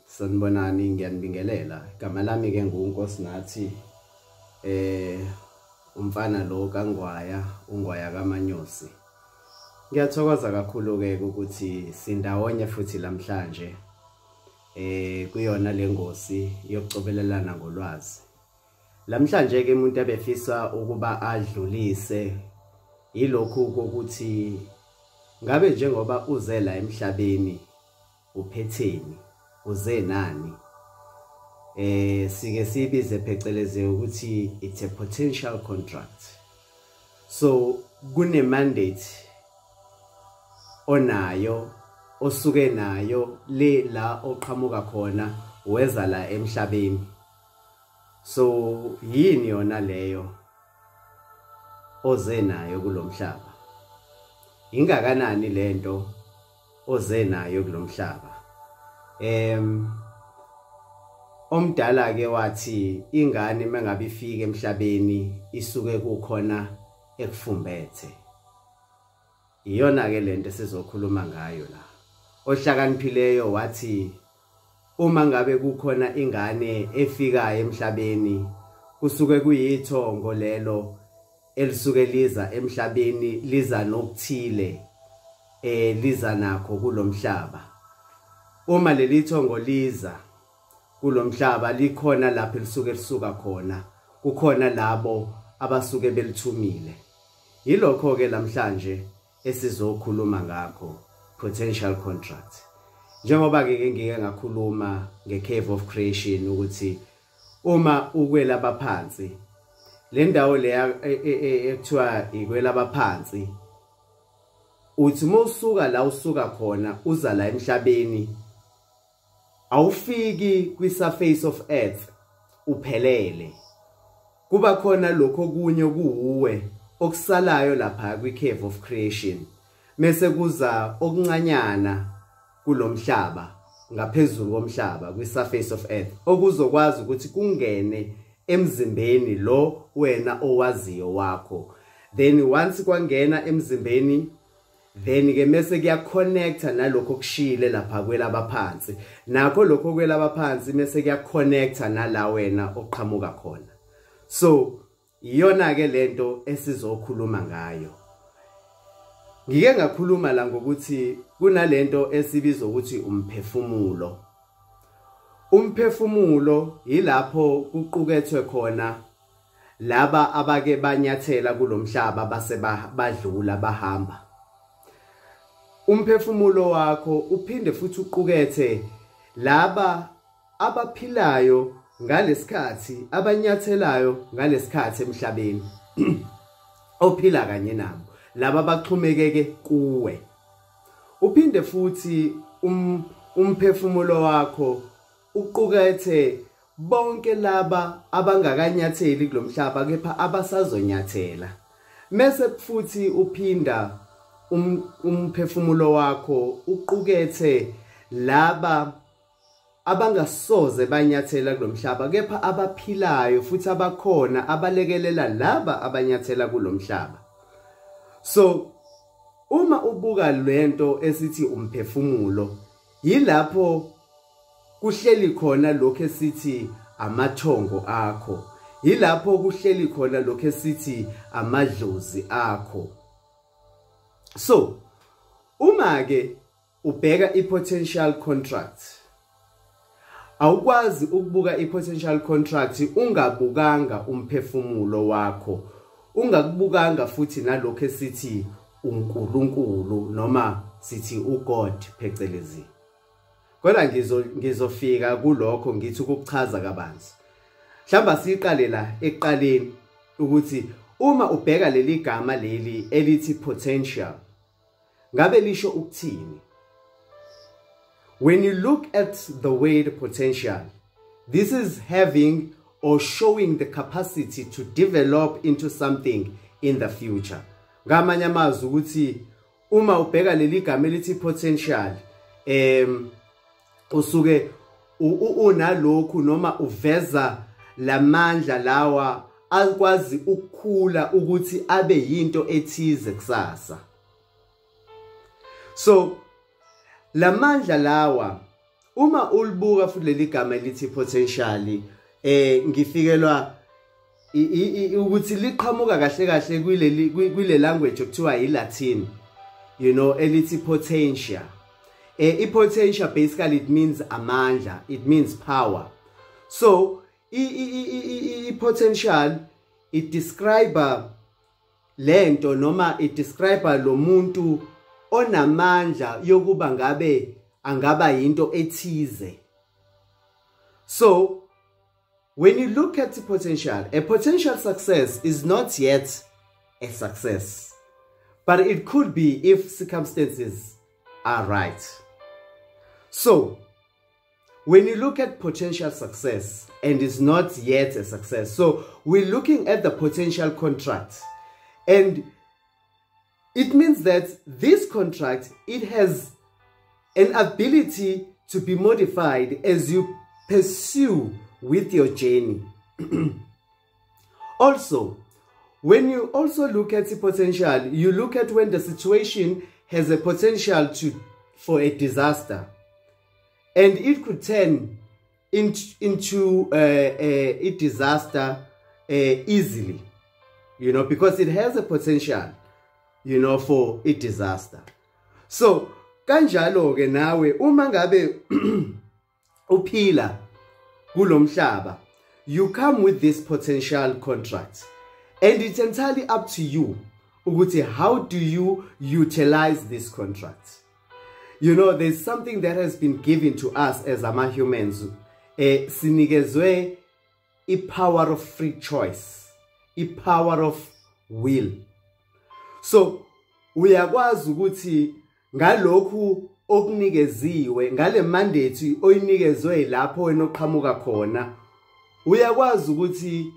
Sanibonani, ngiyanibingelela. Igama lami ke nguNkosinathi umfana lo kaNgwaya, uNgwaya kaManyosi. Ngiyathokoza kakhulu ke ukuthi sindawonye futhi namhlanje kuyona lengosi yokucobelelana ngolwazi. Lamhlanje ke umuntu abefisa ukuba adlulise yilokhu kokuthi ngabe njengoba uze la emhlabeni uphetheni, uze nani? Sike sibize pheceleze ukuthi it's a potential contract. So kune mandate onayo osuke nayo le la oqhamuka khona weza la emhlabeni. So yini yona leyo oze nayo kulomhlaba? Ingakanani lento oze nayo kulomhlaba? Omdala ke wathi ingane mengabe ifika emhlabeni isuke kukhona ekufumbethe. Iyona ke lento sizokhuluma ngayo la. Ohlakaniphileyo wathi uma ngabe kukhona ingane efika emhlabeni kusuke kuyithongo lelo elisuke liza emhlabeni liza nokuthile liza nakho kulomhlaba. Uma leli thongo liza kulomhlaba likhona lapho lisuka khona, kukhona labo abasuke belithumile. Yilokho ke namhlanje esizokhuluma ngakho, potential contract. Njengoba ke ngike ngakhuluma nge-cave of creation ukuthi uma ukwela abaphansi le ndawo le ekuthiwa ikwela abaphansi, uthi mawusuka la usuka khona uza la emhlabeni awufiki kwi-surface of earth uphelele. Kuba khona lokho kunye kuuwe okusalayo lapha kwi-cave of creation, mase kuza okuncanyana kulomhlaba ngaphezulu komhlaba kwi-surface of earth okuzokwazi ukuthi kungene emzimbeni lo wena owaziyo wakho. Then once kwangena emzimbeni, then ke mase kuya connecta nalokho kushile lapha kwelaba phansi, nakho lokho kwelaba phansi mase kuya connecta nala wena oqhamuka khona. So iyona ke lento esizokhuluma ngayo. Ngike ngakhuluma la ngokuthi kunalento esibiza ukuthi umphefumulo. Umphefumulo yilapho kuqukethwe khona laba abake banyathela kulomhlaba base badlula bahamba. Umphefumulo wakho uphinde futhi uqukethe laba abaphilayo ngalesikhathi, abanyathelayo ngalesikhathi emhlabeni ophila kanye nabo, laba baxhumekeke kuwe. Uphinde futhi umphefumulo wakho uqukethe bonke laba abangakanyatheli kulomhlaba kepha abasazonyathela. Mase futhi uphinda umphefumulo wakho uqukethe laba abangasoze banyathela kulomhlaba kepha abaphilayo futhi abakhona abalekelela laba abanyathela kulomhlaba. So uma ubuka lento esithi umphefumulo, yilapho kuhleli khona lokho esithi amathongo akho, yilapho kuhleli khona lokho esithi amadlozi akho. So uma ke ubheka i-potential contract, awukwazi ukubuka i-potential contract ungabukanga umphefumulo wakho, ungakubukanga futhi nalokho esithi uNkulunkulu noma sithi uGod phecelezi. Kodwa ngizofika kulokho ngithi ukuchaza kabanzi. Mhlamba siqale la eqaleni ukuthi uma ubheka leli gama leli elithi potential, ngabe lisho ukuthini? When you look at the word potential, this is having or showing the capacity to develop into something in the future. Ngamanye amazwi ukuthi uma ubheka leli gama elithi potential, usuke unalokhu noma uveza lamandla lawa akwazi ukukhula ukuthi abe yinto ethize kusasa. So lamandla lawa uma ulibuka futhi leli gama elithi potentially ngifikelwa ukuthi liqhamuka kahle kahle kwile language okuthiwa iLatin, you know, elithi potential. Potential basically it means amandla, it means power. So potential it describe lento noma it describe lo muntu onamandla yokuba ngabe angaba yinto ethize. So when you look at the potential, a potential success is not yet a success, but it could be if circumstances are right. So when you look at potential success and it's not yet a success, so we're looking at the potential contract, and it means that this contract, it has an ability to be modified as you pursue with your journey. Also, when you also look at the potential, you look at when the situation has a potential for a disaster, and it could turn into a disaster easily, you know, because it has a potential, you know, for a disaster. So kanjalo ke nawe uma ngabe uphila kulomhlaba, you come with this potential contract, and it's entirely up to you ukuthi how do you utilize this contract. You know, there's something that has been given to us as humans. Sinikezwe a power of free choice, a power of will. So uyakwazi ukuthi ngalokhu okunikeziwe, ngale mandate oyinikezwe lapho wena oqhamuka khona, uyakwazi ukuthi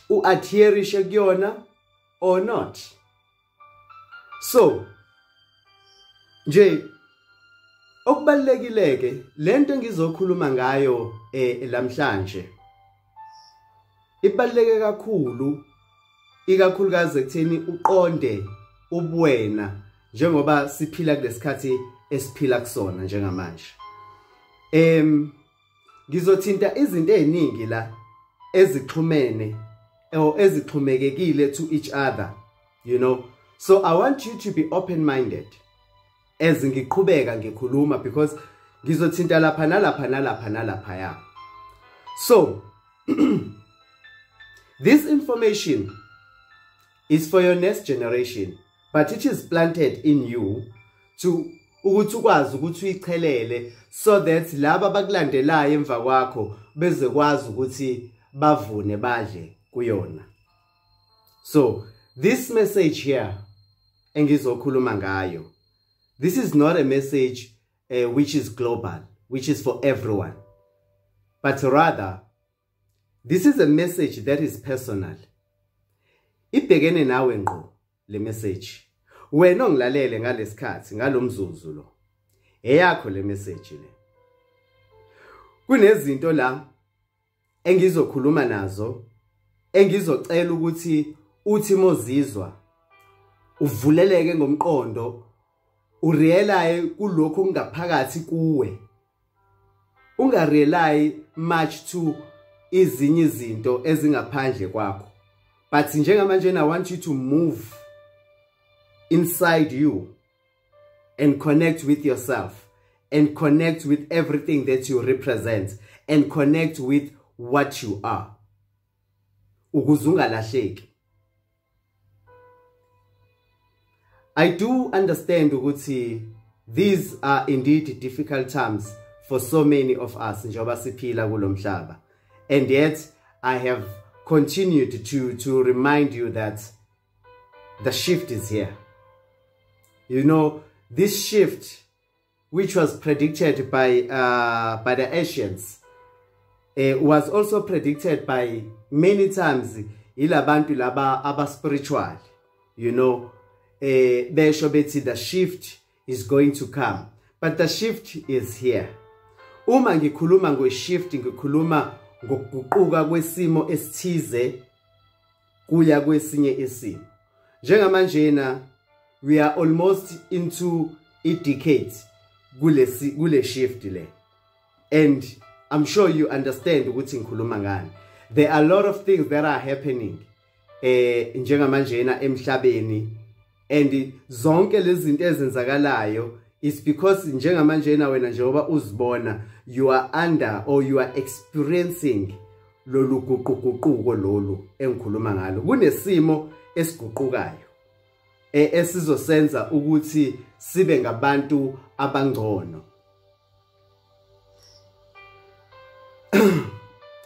uadherishe kuyona or not. So nje okubalekileke lento engizokhuluma ngayo lamhlanje ibaleke kakhulu, ikakhulukazi ekutheni uqonde ubuwena njengoba siphila kulesikhathi esiphila kusona njengamanje. Ngizothinta izinto eziningi la ezixhumene ezixhumekekile to each other, you know. So I want you to be open-minded as ngiqhubeka ngikhuluma, because ngizothinta lapha nalapha nalapha nalapha ya. So this information is for your next generation, but it is planted in you to ukuthi ukwazi ukuthi uyichelele, so that laba bakulandelayo emva kwakho bezekwazi ukuthi bavune badle kuyona. So this message here engizokhuluma ngayo, this is not a message which is global, which is for everyone, but rather this is a message that is personal. Ibhekene nawe ngqo le message. Wena ongilalele ngalesikhathi ngalomzuzu lo, eyakho le message le. Kunezinto la engizokhuluma nazo, engizocela ukuthi uthi mozizwa uvuleleke ngomqondo, urealize kulokho kungaphakathi kuwe, ungarealize much to izinye izinto ezingaphandle kwakho. But njengamanje I want you to move inside you and connect with yourself and connect with everything that you represent and connect with what you are. Ukuze ungalahleki. I do understand ukuthi these are indeed difficult times for so many of us njengoba siphila kulomhlaba, and yet I have continued to remind you that the shift is here. You know, this shift, which was predicted by the ancients, was also predicted by many times ilabantu laba aba spiritual. You know, the shift is going to come, but the shift is here. Uma ngikhuluma ngo-shift, ngikhuluma ngokuguquka kwesimo esithize kuya kwesinye isimo. Njengamanjena we are almost into a decade. kule shift le. And I'm sure you understand ukuthi ngikhuluma ngani. There are a lot of things that are happening njengamanjena emhlabeni, and zonke lezi zinto ezenzakalayo is because njengamanjena wena njengoba uzibona you are under or you are experiencing lolu guquguquko lolu engikhuluma ngalo. Kunesimo esiguqukayo esizosenza ukuthi sibe ngabantu abangcono.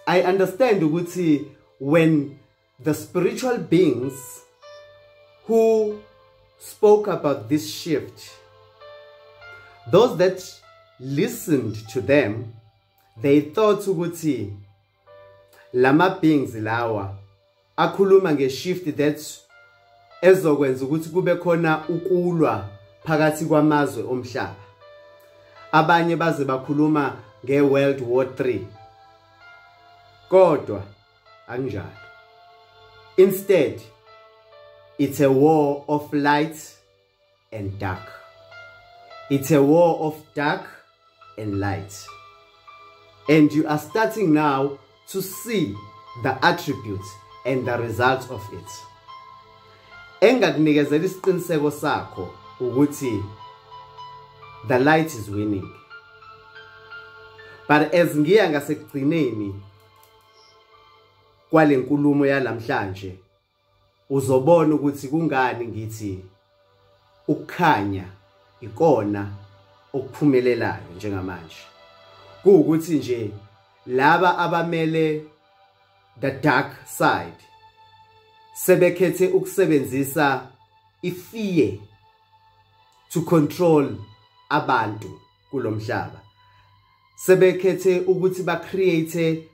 I understand ukuthi when the spiritual beings who spoke about this shift, those that listened to them, they thought ukuthi lama beings lawa akhuluma nge-shift that ezokwenza ukuthi kube khona ukulwa phakathi kwamazwe omhlaba. Abanye baze bakhuluma nge-World War III. Kodwa anjalo. Instead, it's a war of light and dark. It's a war of dark and light. And you are starting now to see the attributes and the results of it. Engakunikeza isiqiniseko sakho ukuthi the light is winning. But as ngiya ngasekugcineni kwale nkulumo yalamhlanje uzobona ukuthi kungani ngithi ukukhanya ikona okuphumelelayo njengamanje. Kuukuthi nje laba abamele the dark side sebekhethe ukusebenzisa ifear to control abantu kulomhlaba. Sebekhethe ukuthi ba create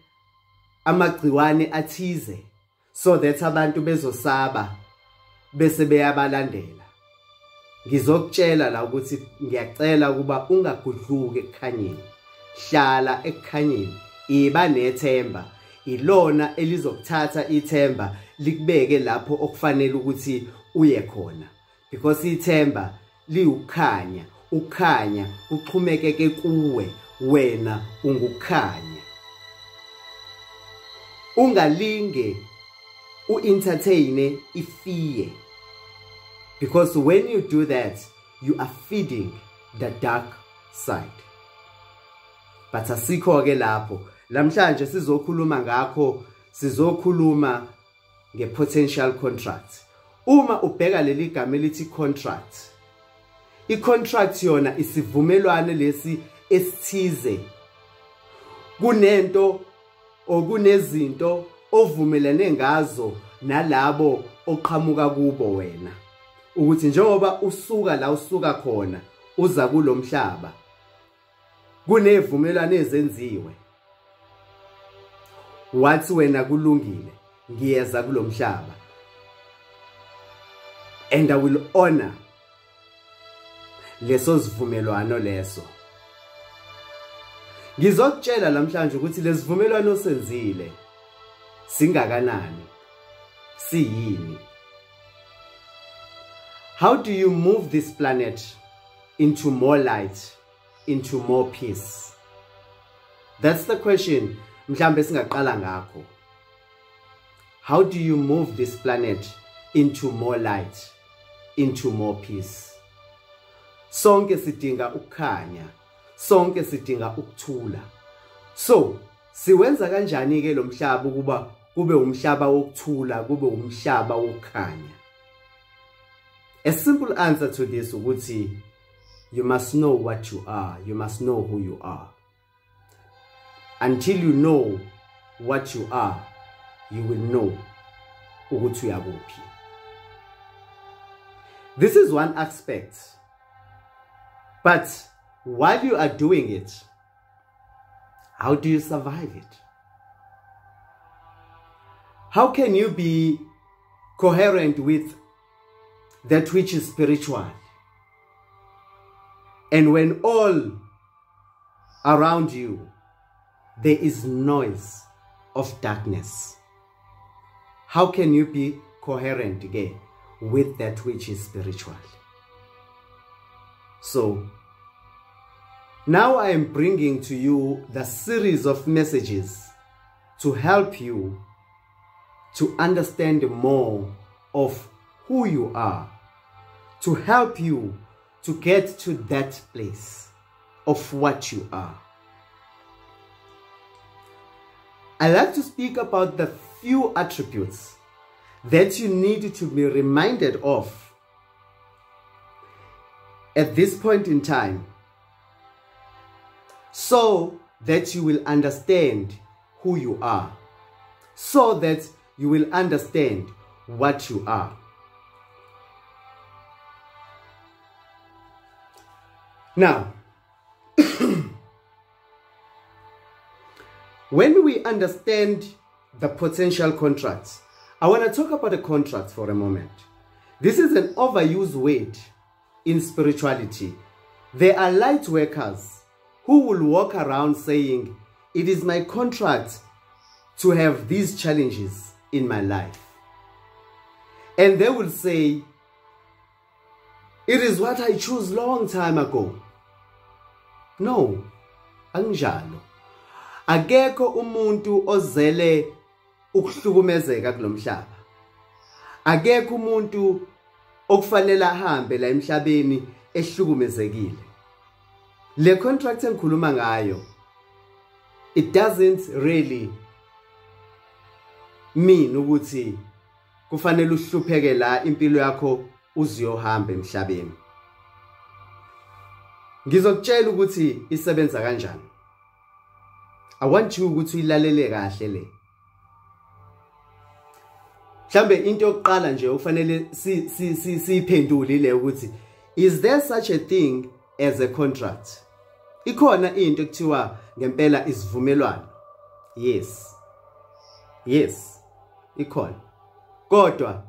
amagciwane athize so that abantu bezosaba bese beyabalandela. Ngizokutshela la ukuthi ngiyacela ukuba ungagudluki ekukhanyeni. Hlala ekukhanyeni, iba nethemba. Ilona elizokuthatha ithemba likubeke lapho okufanele ukuthi uye khona, because ithemba liukhanya, ukhanya uxhumekeke kuwe, wena ungukhanya. Ungalinge u-entertain ifear, because when you do that you are feeding the dark side. But asikho ke lapho. Lamhlanje sizokhuluma ngakho, sizokhuluma nge-potential contract. Uma ubheka leli gama elithi contract, i-contract yona isivumelwano lesi esithize kunento okunezinto ovumelane ngazo nalabo oqhamuka kubo wena, ukuthi njengoba usuka la usuka khona uza kulomhlaba kunevumelwano ezenziwe. Wathi wena kulungile ngiyeza kulomhlaba and I will honor leso sivumelwano leso. Ngizokutshela namhlanje ukuthi lesivumelwano senzile singakanani, siyini. How do you move this planet into more light, into more peace? That's the question mhlambe singaqala ngakho. How do you move this planet into more light, into more peace? Sonke sidinga ukukhanya, sonke sidinga ukuthula. So, siwenza kanjani ke lo mhlaba ukuba kube umhlaba wokuthula, kube umhlaba wokukhanya? A simple answer to this ukuthi you must know what you are, you must know who you are. Until you know what you are, you will know ukuthi uyakuphi. This is one aspect. But while you are doing it, how do you survive it? How can you be coherent with that which is spiritual? And when all around you there is noise of darkness, how can you be coherent again with that which is spiritual? So, Now I am bringing to you the series of messages to help you to understand more of who you are, to help you to get to that place of what you are. I like to speak about the few attributes that you need to be reminded of at this point in time, so that you will understand who you are, so that you will understand what you are. Now, when we understand the potential contracts, I want to talk about a contract for a moment. This is an overused word in spirituality. There are light workers who will walk around saying, it is my contract to have these challenges in my life. And they will say, it is what I chose long time ago. No, anjalo. Akekho umuntu ozele ukuhlukumezeka kulomhlaba. Akekho umuntu okufanele ahambe la emhlabeni ehlukumezekile. Le contract engikhuluma ngayo, it doesn't really mean ukuthi kufanele uhlupheke la impilo yakho uziyohamba emhlabeni. Ngizokutshela ukuthi isebenza kanjani. I want you ukuthi uyilalele kahle le. Mhlambe into yokuqala nje ufanele siphendule ile ukuthi, is there such a thing as a contract? Ikhona into ekuthiwa ngempela isivumelwano. Yes. Yes. Ikhona. Kodwa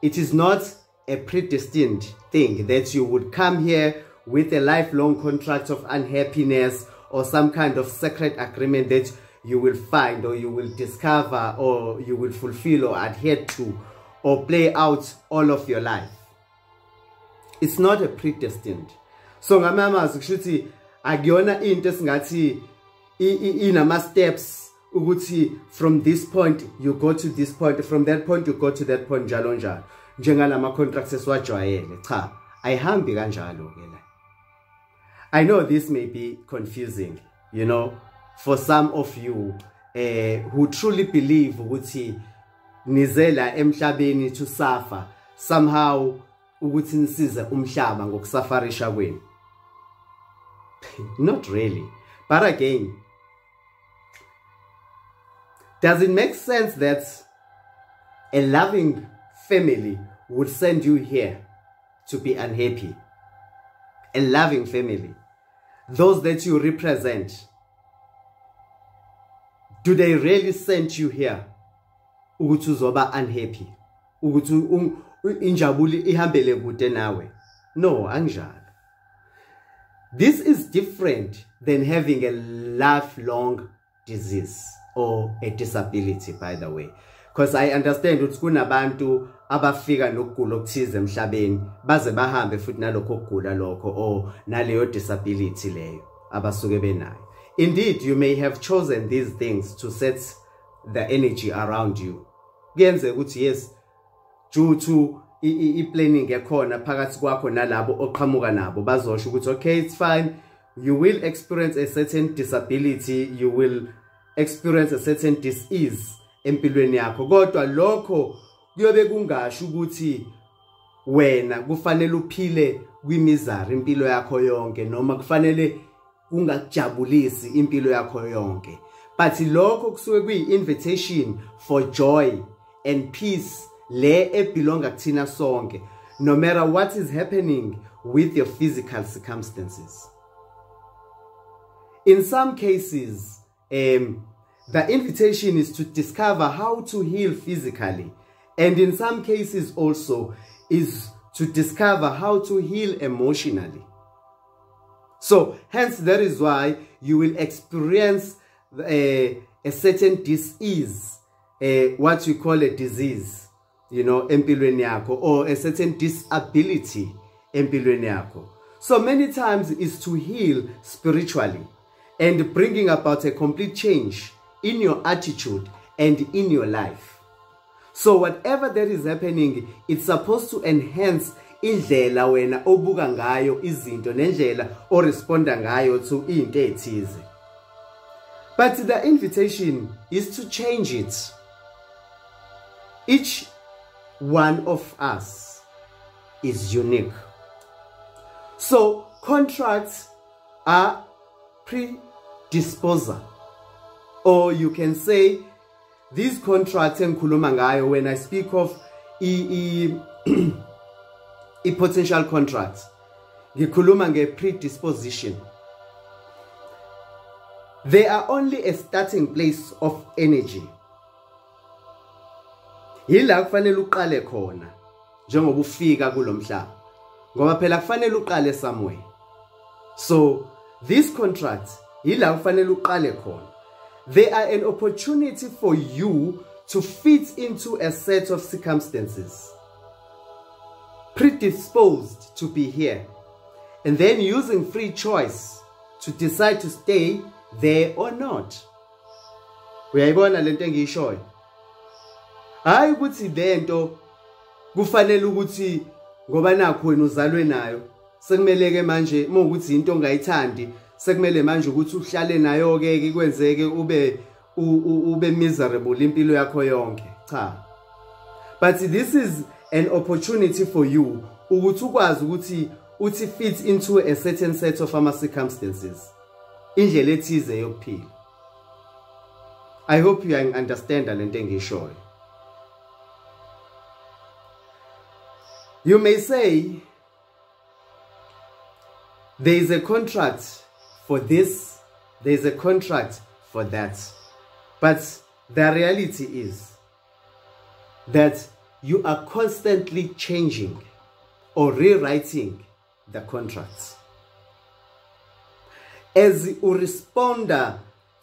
it is not a predestined thing that you would come here with a lifelong contract of unhappiness or some kind of sacred agreement that you will find or you will discover or you will fulfill or adhere to or play out all of your life. It's not a predestined. So ngamamazi kushuthi akuyona into esingathi inama steps ukuthi from this point you go to this point, from that point you go to that point, njalo njalo. Njengalama contracts esiwajwayele. Cha, ayihambi kanjalo ke la. I know this may be confusing, you know, for some of you who truly believe ukuthi nizela emhlabeni to suffer, somehow ukuthi nisize umhlaba ngokusafarisha kwenu. Not really. But again, does it make sense that a loving family would send you here to be unhappy? A loving family, those that you represent, do they really send you here ukuthi uzoba unhappy, ukuthi injabuli ihambele kude nawe? No, anjalo. This is different than having a lifelong disease or a disability, by the way, because I understand ukuthi kunabantu abafika nokugula okuthize emhlabeni baze bahambe futhi nalokho kugula lokho or naleyo disability leyo abasuke benayo. Indeed, you may have chosen these things to set the energy around you. Kuyenze ukuthi yes, due to i-planning ekhona phakathi kwakho nalabo oqhamuka nabo bazosho ukuthi okay, it's fine, you will experience a certain disability, you will experience a certain disease empilweni yakho, kodwa lokho kuyobe kungasho ukuthi wena kufanele uphile kwimizari impilo yakho yonke noma kufanele ungajabulisi impilo yakho yonke. But lokho kusuke kuyi-invitation for joy and peace le ebelonga kuthina sonke, no matter what is happening with your physical circumstances. In some cases, the invitation is to discover how to heal physically, and in some cases also is to discover how to heal emotionally. So hence that is why you will experience a certain disease, what we call a disease, you know, empilweni yakho, or a certain disability empilweni yakho. So many times is to heal spiritually and bringing about a complete change in your attitude and in your life. So whatever that is happening, it's supposed to enhance indlela wena obuka ngayo izinto nendlela oresponda ngayo to into ethize. But the invitation is to change it. Each one of us is unique. So contracts are predisposer, or you can say these contracts engikhuluma ngayo when I speak of potential contracts, ngikhuluma nge-predisposition. They are only a starting place of energy. Yila kufanele uqale khona njengoba ufika kulomhlaba, ngoba phela kufanele uqale somewhere. So these contracts yila kufanele uqale khona. They are an opportunity for you to fit into a set of circumstances, predisposed to be here, and then using free choice to decide to stay there or not. Uyayibona lento engiyishoyo? Hayi ukuthi lento kufanele ukuthi ngoba nakho wena uzalwe nayo sekumele ke manje ukuthi into ongayithandi sekumele manje ukuthi uhlale nayo ke ikwenzeke ube miserable impilo yakho yonke. Cha. But this is an opportunity for you ukuthi ukwazi ukuthi uthi fit into a certain set of circumstances. Indlela ethize yokuphila. I hope you understand lento engiyishoyo. You may say there is a contract for this, there is a contract for that. But the reality is that you are constantly changing or rewriting the contracts. As you respond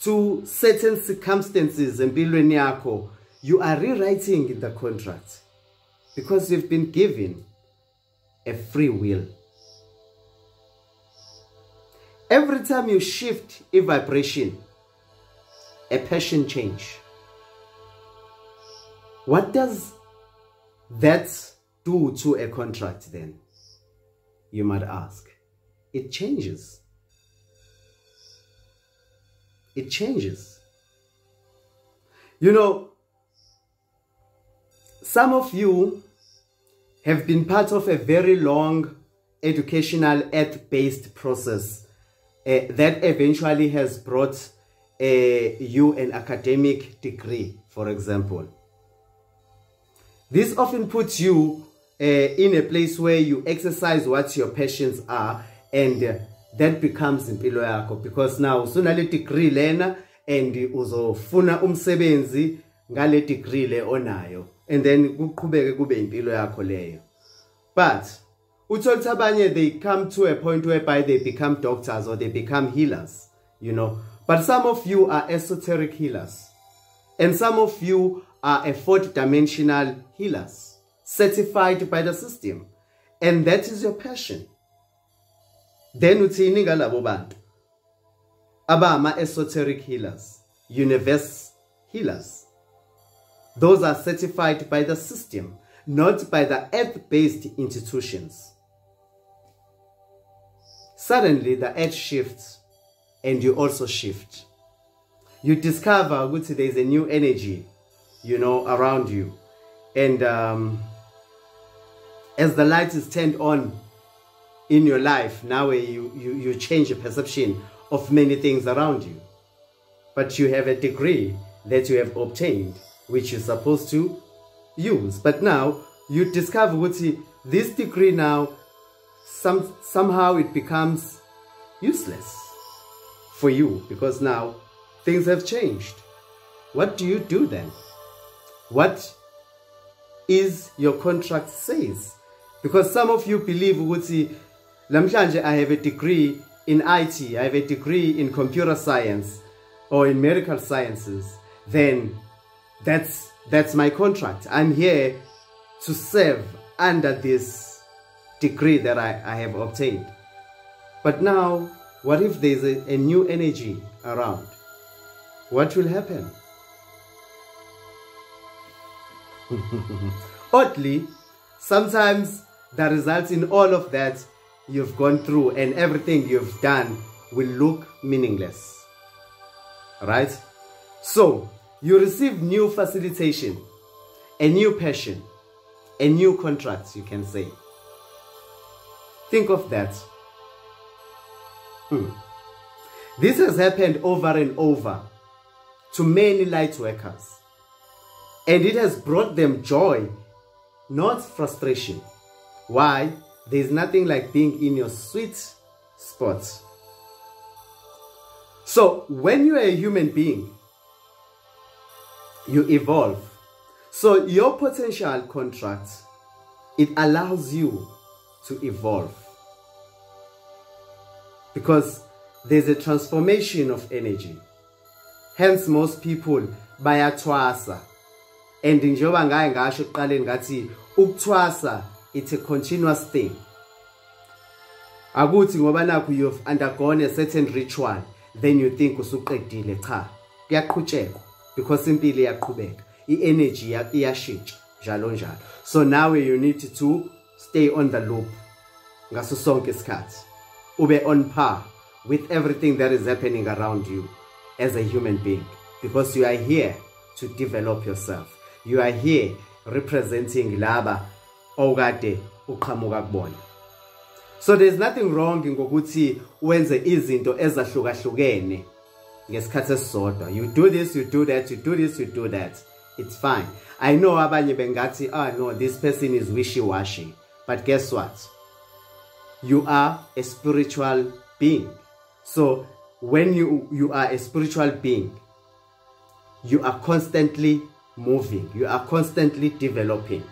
to certain circumstances empilweni yakho, you are rewriting the contract because you've been given a free will. Every time you shift a vibration, a passion change. What does that do to a contract then? You might ask. It changes. It changes. You know, some of you have been part of a very long educational earth-based process that eventually has brought you an academic degree, for example. This often puts you in a place where you exercise what your passions are, and that becomes impilo yakho, because now usunale degree lena and uzofuna umsebenzi ngale degree le onayo, and then kuqhubeke kube impilo yakho leyo. But uthola abanye, they come to a point whereby they become doctors or they become healers, you know. But some of you are esoteric healers, and some of you are a fourth-dimensional healers, certified by the system, and that is your passion. Then uthini ngalabo bantu abama esoteric healers, universe healers? Those are certified by the system, not by the earth-based institutions. Suddenly the earth shifts and you also shift. You discover that there is a new energy, you know, around you. And as the light is turned on in your life, now you change your perception of many things around you. But you have a degree that you have obtained, which you're supposed to use. But now you discover that this degree now, somehow it becomes useless for you, because now things have changed. What do you do then? What is your contract says? Because some of you believe ukuthi lamhlanje I have a degree in IT, I have a degree in computer science or in medical sciences, then that's my contract. I'm here to serve under this degree that I have obtained. But now, what if there's a new energy around? What will happen? Oddly, sometimes the results in all of that you've gone through and everything you've done will look meaningless. Right? So, you receive new facilitation, a new passion, a new contract, you can say. Think of that. This has happened over and over to many light workers. And it has brought them joy, not frustration. Why? There's nothing like being in your sweet spot. So, when you are a human being, you evolve. So, your potential contract, it allows you to evolve. Because there's a transformation of energy. Hence, most people bayathwasa. And njengoba ngaye ngasho ekuqaleni ngathi ukuthwasa, it's a continuous thing. Akuthi ngoba nakho you've undergone a certain ritual, then you think usuqedile. Cha, kuyaqhutshekwa because impilo iyaqhubeka. I-energy iyashintsha njalo njalo. So now you need to stay on the loop. Ngaso sonke isikhathi. Ube on par with everything that is happening around you as a human being, because you are here to develop yourself. You are here representing laba okade uqhamuka kubona. So there's nothing wrong ngokuthi wenze izinto ezahlukahlukene ngesikhathi esisodwa. You do this, you do that, you do this, you do that. It's fine. I know abanye bengathi, no, this person is wishy-washy. But guess what? You are a spiritual being. So when you are a spiritual being, you are constantly moving. You are constantly developing.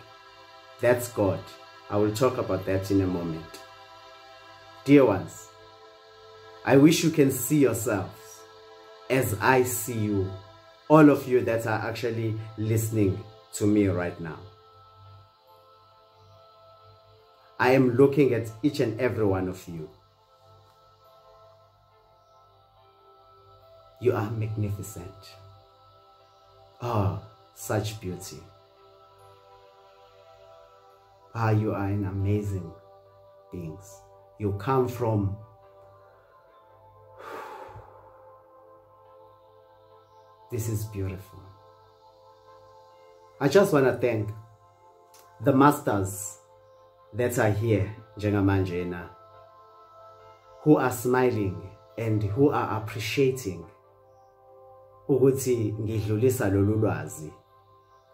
That's God. I will talk about that in a moment. Dear ones, I wish you can see yourselves as I see you. All of you that are actually listening to me right now. I am looking at each and every one of you. You are magnificent. Oh, such beauty. You are an amazing beings. You come from this is beautiful. I just want to thank the masters that are here, njengamanje, who are smiling and who are appreciating ukuthi ngidlulisa lolu lwazi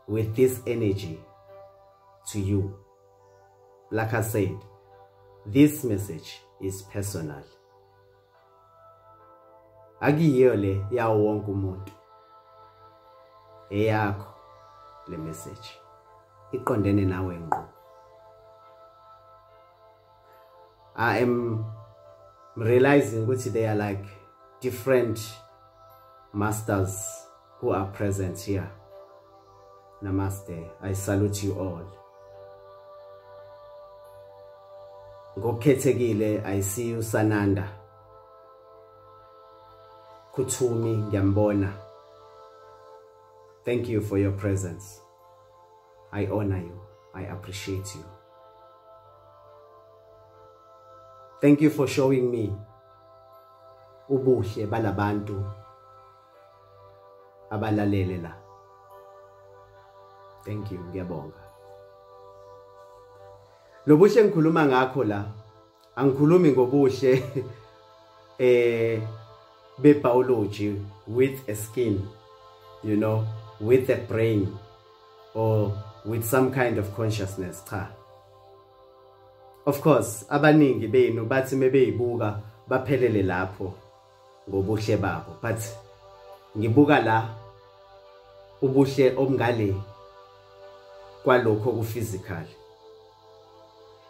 with this energy to you. Like I said, this message is personal. Akiyiyo le yawo wonke umuntu. Eyakho le message iqondene nawe ngqo. I am realizing ukuthi they are like different masters who are present here. Namaste. I salute you all. Ngokukhethekile, I see you Sananda. Kuthumi ngiyambona. Thank you for your presence. I honor you. I appreciate you. Thank you for showing me ubuhle balabantu abalalele la. Thank you, ngiyabonga. Lobuhle ngikhuluma ngakho la, angikhulumi ngobuhle be-biology with a skin, you know, with a brain or with some kind of consciousness. Cha. Of course, abaningi benu bathi mebeyibuka baphelele lapho ngobuhle babo, but ngibuka la ubuhle obungale kwalokho ku-physical.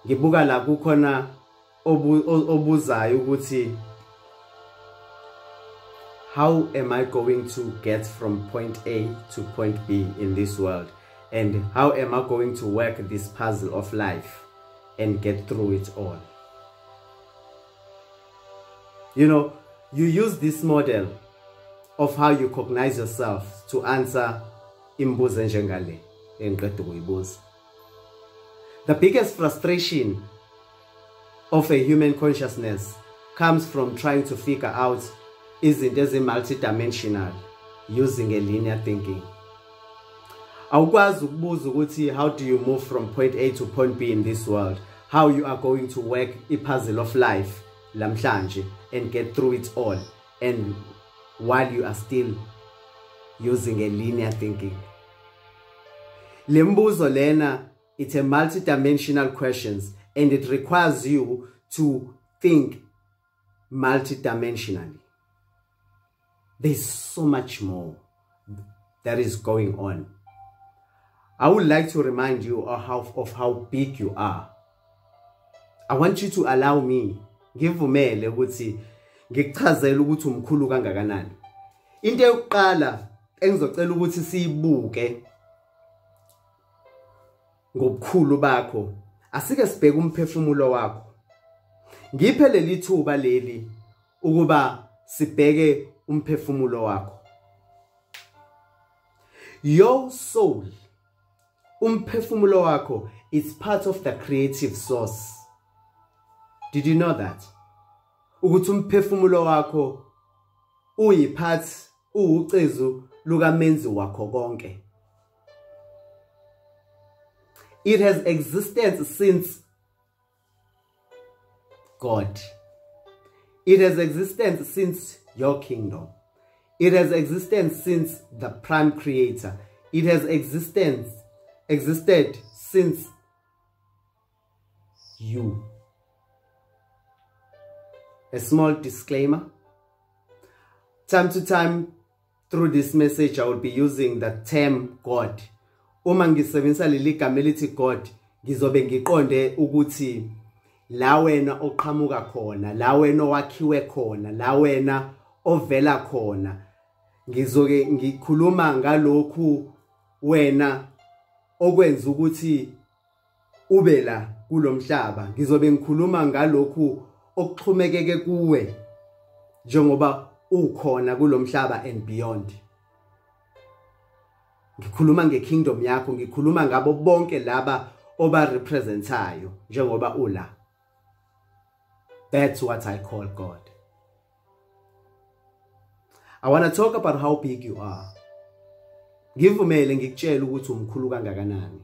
Ngibuka la kukhona obuzayo ukuthi how am I going to get from point A to point B in this world, and how am I going to work this puzzle of life and get through it all. You know, you use this model of how you cognize yourself to answer imibuzo enjengale engiqeda ukuyibuza. The biggest frustration of a human consciousness comes from trying to figure out izinto ezi-multidimensional using a linear thinking. Awukwazi ukubuza ukuthi how do you move from point A to point B in this world, how you are going to work a puzzle of life lamhlanje and get through it all, and while you are still using a linear thinking. Lembuzo lena, it's a multidimensional questions, and it requires you to think multidimensionally. There's so much more that is going on. I would like to remind you of how big you are. I want you to allow me, ngivumele ukuthi ngikuchazele ukuthi umkhulu kangakanani. Into yokuqala engizocela ukuthi siyibuke ngobukhulu bakho, asike sibheke umphefumulo wakho. Ngiphe leli thuba leli ukuba sibheke umphefumulo wakho. Your soul, umphefumulo wakho, is part of the creative source. Did you know that? Ukuthi umphefumulo wakho uyipart, ucezu lukamenzi wakho konke. It has existed since God. It has existed since your kingdom. It has existed since the prime creator. It has existed since you. A small disclaimer. Time to time through this message I will be using the term God. Uma ngisebenzisa leli gama elithi God, ngizobe ngiqonde ukuthi la wena oqhamuka khona, la wena owakhiwe khona, la wena ovela khona. Ngizoke ngikhuluma ngalokhu wena okwenza ukuthi ube la kulomhlaba. Ngizobe ngikhuluma ngalokhu okuxhumekeke kuwe njengoba ukhona kulomhlaba and beyond. Ngikhuluma ngekingdom yakho, ngikhuluma ngabo bonke laba oba representayo njengoba ula. That's what I call God. I want to talk about how big you are. Ngivumele ngikutshela ukuthi umkhulu kangakanani.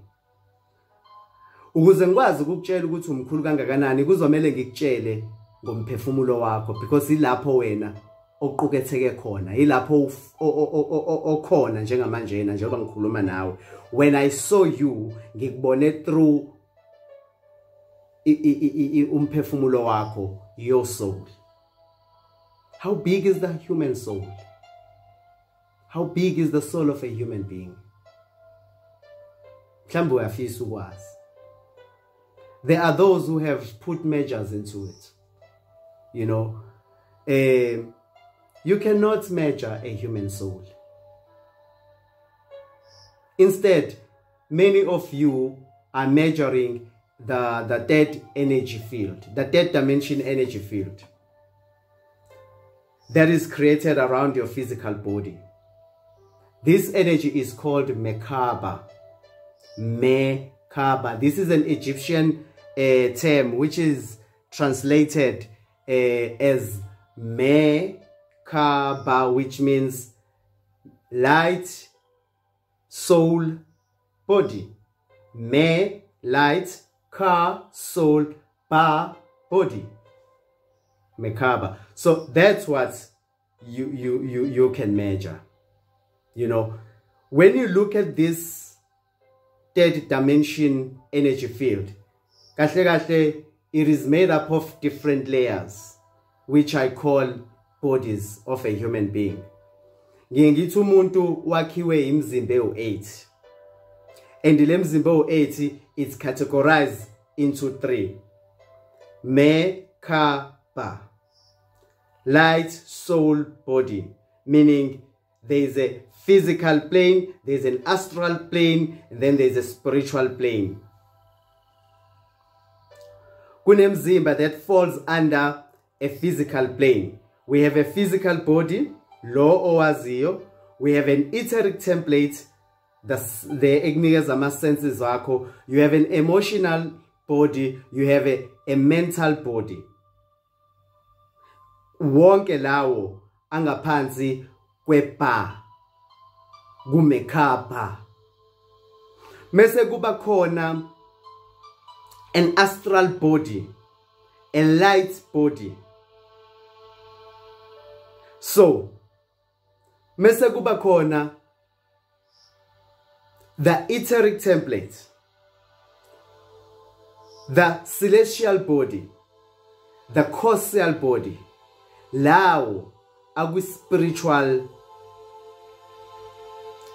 Ukuze ngikwazi ukukutshela ukuthi umkhulu kangakanani, kuzomela ngikutshele ngomphefumulo wakho, because ilapho wena aqukethwe khona, ilapho okhona njengamanje njengoba ngikhuluma nawe. When I saw you, ngikubone through umphefumulo wakho, your soul. How big is the human soul? How big is the soul of a human being? Mhlawumbe uyafisa ukwazi. There are those who have put measures into it. You know, you cannot measure a human soul. Instead, many of you are measuring the third energy field, the third dimension energy field that is created around your physical body. This energy is called Mekaba. Mekaba. This is an Egyptian term which is translated as Mekaba, which means light, soul, body. Me, light, ka, soul, ba, body. Mekaba. So that's what you can measure. You know, when you look at this third dimension energy field, it is made up of different layers, which I call bodies of a human being. Ngithi umuntu wakhiwe imizimba ewu8. And le mizimba ewu8 it's categorized into 3. Mekaba. Light, soul, body. Meaning there is a physical plane, there is an astral plane, and then there is a spiritual plane. Kunemzimba that falls under a physical plane. we have a physical body, lo owaziyo. We have an etheric template, the ekunikeza ama-senses wakho. You have an emotional body, you have a mental body. Wonke lawo angaphansi kwepa, kumekhapha. Mese kuba khona an astral body, a light body. So mese kuba khona the etheric template, the celestial body, the causal body, lawo akwi spiritual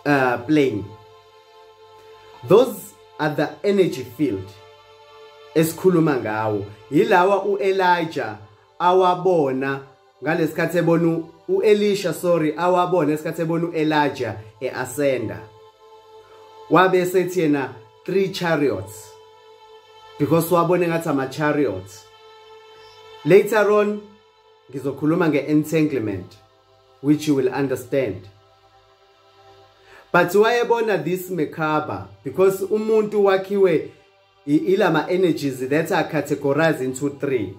plane. Those are the energy field esikhuluma ngawo. Yilawa uElijah awabona ngalesikhathi ebona uElisha awabona esikhathi ebona uElijah ascenda. Wabe sethi yena 3 chariots, because wabona ngathi ama chariots. Later on ngizokhuluma nge-entanglement, which you will understand. But wayebona this mekhaba because umuntu wakhiwe ilama energies that are categorized into 3: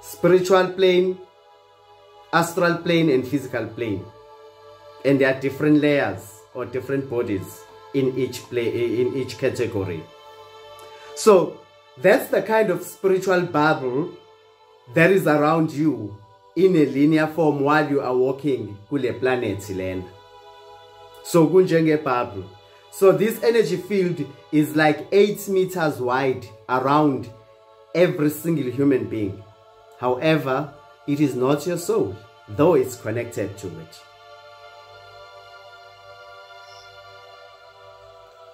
spiritual plane, astral plane, and physical plane. And there are different layers or different bodies in each category. So that's the kind of spiritual bubble that is around you in a linear form while you are walking kule planet lena. So kunjenge bubble. So this energy field is like 8 meters wide around every single human being. However, it is not your soul, though it's connected to it.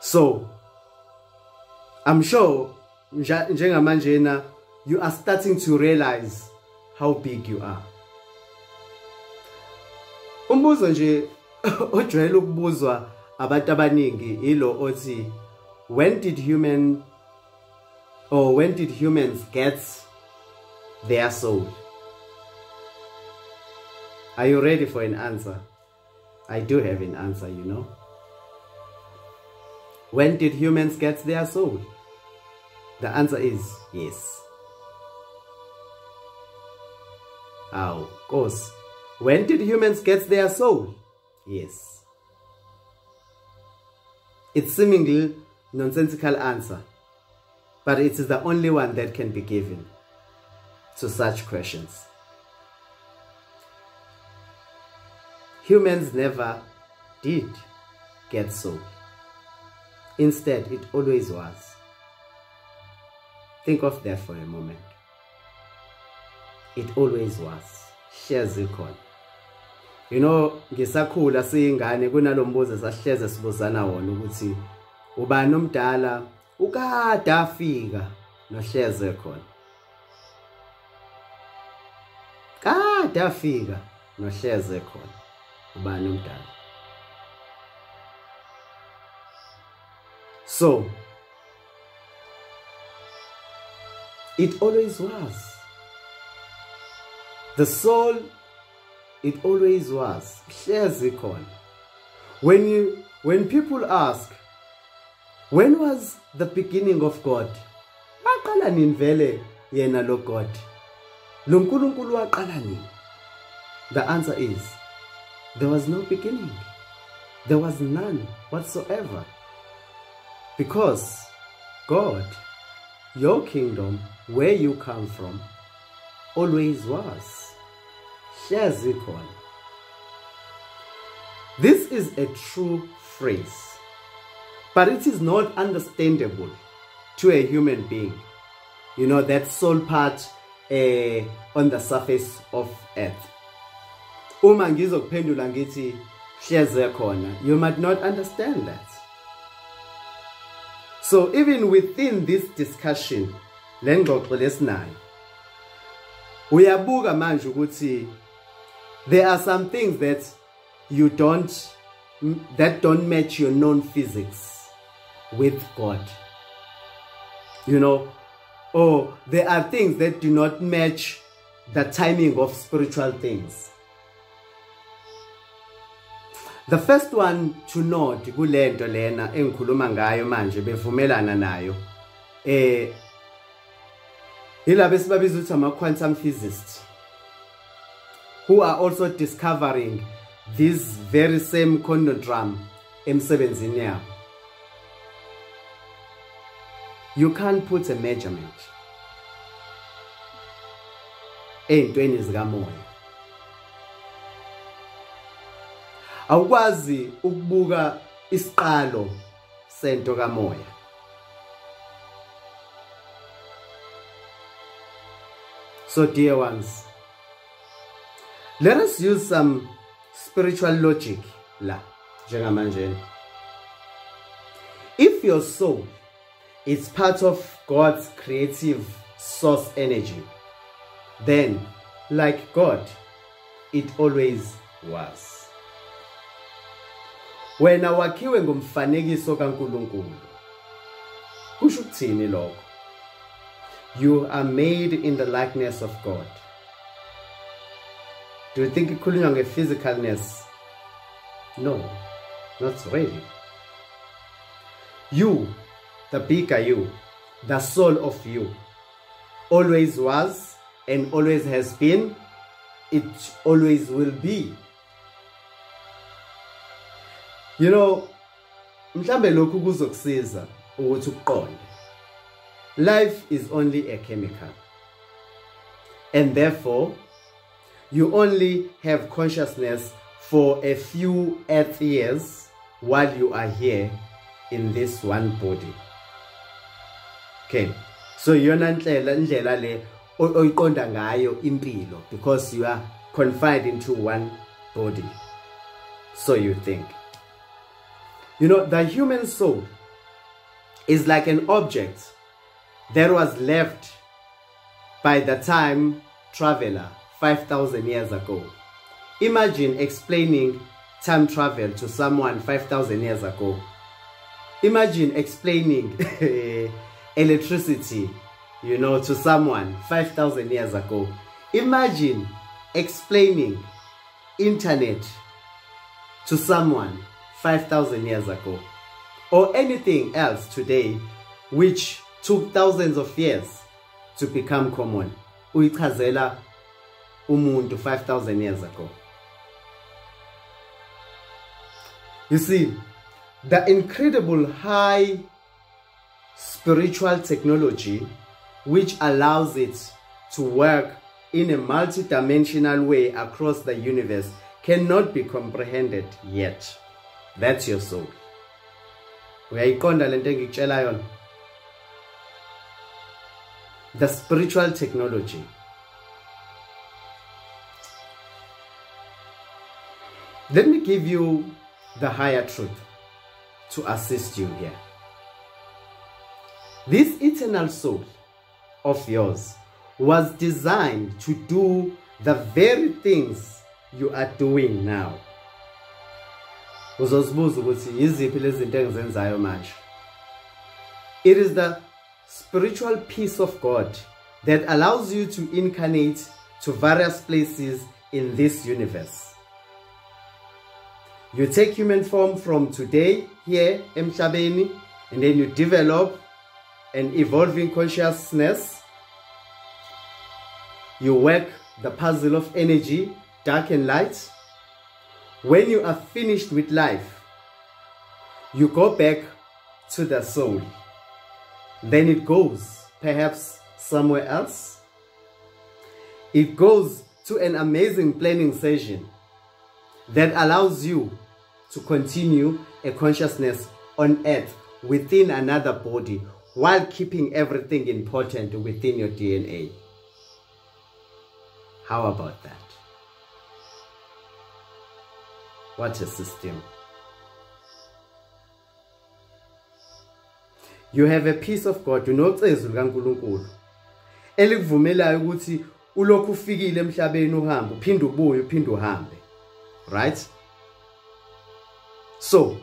So I'm sure njengamanjena you are starting to realize how big you are. Umbuzo nje ojwayele ukubuzwa abantu abaningi ilo othi, when did humans get their soul? Are you ready for an answer? I do have an answer, you know. When did humans get their soul? The answer is yes. Of course. When did humans get their soul? Yes. It's seemingly nonsensical answer, but it is the only one that can be given to such questions. Humans never did get soul. Instead, it always was. Think of that for a moment. It always was. Shares ikon. You know, ngisakhula siyingane kunalombuzo sahleze sibuzana wona ukuthi ubani omdala ukade afika nohleze khona. Kade afika nohleze khona. Ubani omdala. So it always was. The soul, it always was. When people ask, when was the beginning of God? Waqala nini vele yena lo God? Lo nkulunkulu waqala nini? The answer is, there was no beginning. There was none whatsoever. Because God, your kingdom, where you come from, always was. Shazikon. This is a true phrase, but it is not understandable to a human being. You know, that soul part on the surface of earth. Uma ngizokuphendula ngithi hleze you might not understand that. So even within this discussion, lengxoxo lesinayo, uyabuka manje ukuthi there are some things that don't match your known physics with God. You know, or there are things that do not match the timing of spiritual things. The first one to note kulento lena engikhuluma ngayo manje bevumelana nayo yilabo esibabiza ukuthi ama-quantum physicists, who are also discovering this very same conundrum emsebenzini yabo. You can't put a measurement ey'ntweni zikamoya. Awukwazi ukubuka isiqalo sento kamoya. So dear ones, let us use some spiritual logic la njengamanje. If your soul is part of God's creative source energy, then like God, it always was. Wena wakhiwe ngomfanekiso kaNkulunkulu. Kusho ukuthini lokho? You are made in the likeness of God. Do you think ikhulunywa nge-physicalness? No, not really. You, the bigger you, the soul of you, always was and always has been, it always will be. You know, mhlambe lokhu kuzokusiza ukuthi uqonde. Life is only a chemical. And therefore, you only have consciousness for a few earth years while you are here in this one body. Okay. So yona ndlela le oyiqonda ngayo impilo, because you are confined into one body. So you think. You know, the human soul is like an object that was left by the time traveler 5,000 years ago. Imagine explaining time travel to someone 5,000 years ago. Imagine explaining electricity, you know, to someone 5,000 years ago. Imagine explaining internet to someone 5,000 years ago, or anything else today which took thousands of years to become common. Uyichazela umuntu 5,000 years ago. You see, the incredible high spiritual technology which allows it to work in a multi-dimensional way across the universe cannot be comprehended yet. That's your soul. Uyayiqonda lento engikutshela yona? The spiritual technology. Let me give you the higher truth to assist you here. This eternal soul of yours was designed to do the very things you are doing now. Uzozibuza ukuthi yiziphi lezi zinto engizenzayo manje. It is the spiritual peace of God that allows you to incarnate to various places in this universe. You take human form from today here emhlabeni, and then you develop an evolving consciousness. You work the puzzle of energy, dark and light. When you are finished with life, you go back to the soul. Then it goes perhaps somewhere else. It goes to an amazing planning session that allows you to continue a consciousness on earth within another body while keeping everything important within your DNA. How about that? What a system. You have a peace of God, unocezu likaNkulunkulu elikuvumelayo ukuthi ulokhu ufikile emhlabeni uhambe uphinde ubuye uphinde uhambe. Right? So,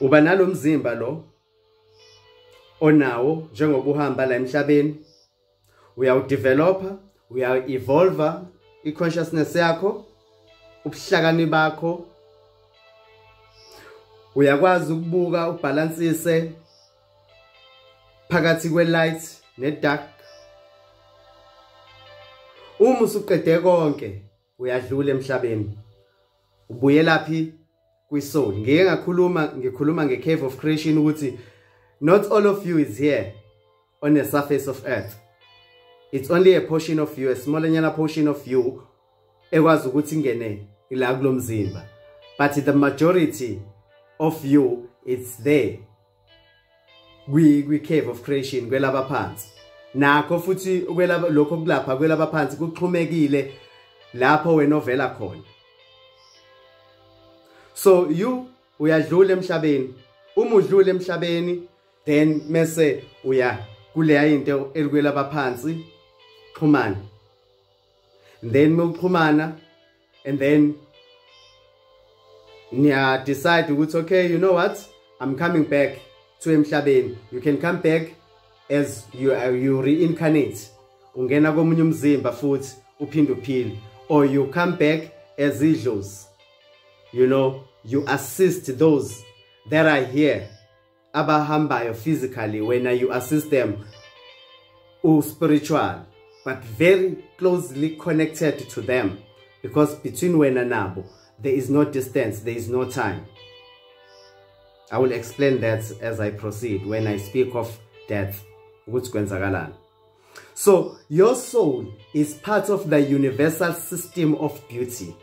uba nalomzimba lo onawo njengoba uhamba la emhlabeni, uyawudevelopa, uyawu-evolva i-consciousness yakho, ubuhlakani bakho, uyakwazi ukubuka ubalansise phakathi kwe-light ne-dark. Uma usuqede konke uyadlula emhlabeni, ubuyela phi kwi-soul. Ngikhuluma nge-cave of creation ukuthi not all of you is here on the surface of earth. It's only a portion of you, a small portion of you ekwazi ukuthi ingene ila kulomzimba. But the majority of you, it's there kwi-cave of creation, kwelaba phansi. Nakho futhi lokho kulapha kwelaba phansi kuxhumekile lapho wena ovela khona. So you uyadlula emhlabeni. Uma udlula emhlabeni, then mase uya kuleya into elikwelaba phansi, xhumana. And then mawuxhumana, and then niya decide ukuthi okay, you know what, I'm coming back to emhlabeni. You can come back as you reincarnate, ungena komunye umzimba futhi uphinde uphile, or you come back as idlozi. You know, you assist those that are here abahambayo physically. When you assist them spiritual, but very closely connected to them, because between wena nabo there is no distance, there is no time. I will explain that as I proceed when I speak of death. So your soul is part of the universal system of beauty.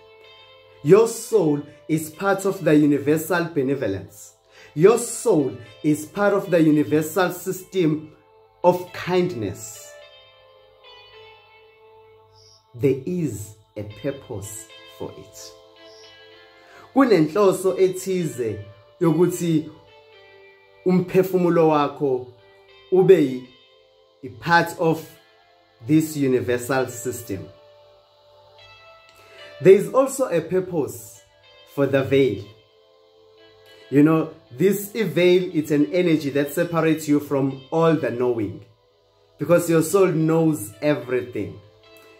Your soul is part of the universal benevolence. Your soul is part of the universal system of kindness. There is a purpose for it. Kunenhloso ethize yokuthi umphefumulo wakho ube a part of this universal system. There is also a purpose for the veil. You know, this veil, it's an energy that separates you from all the knowing, because your soul knows everything.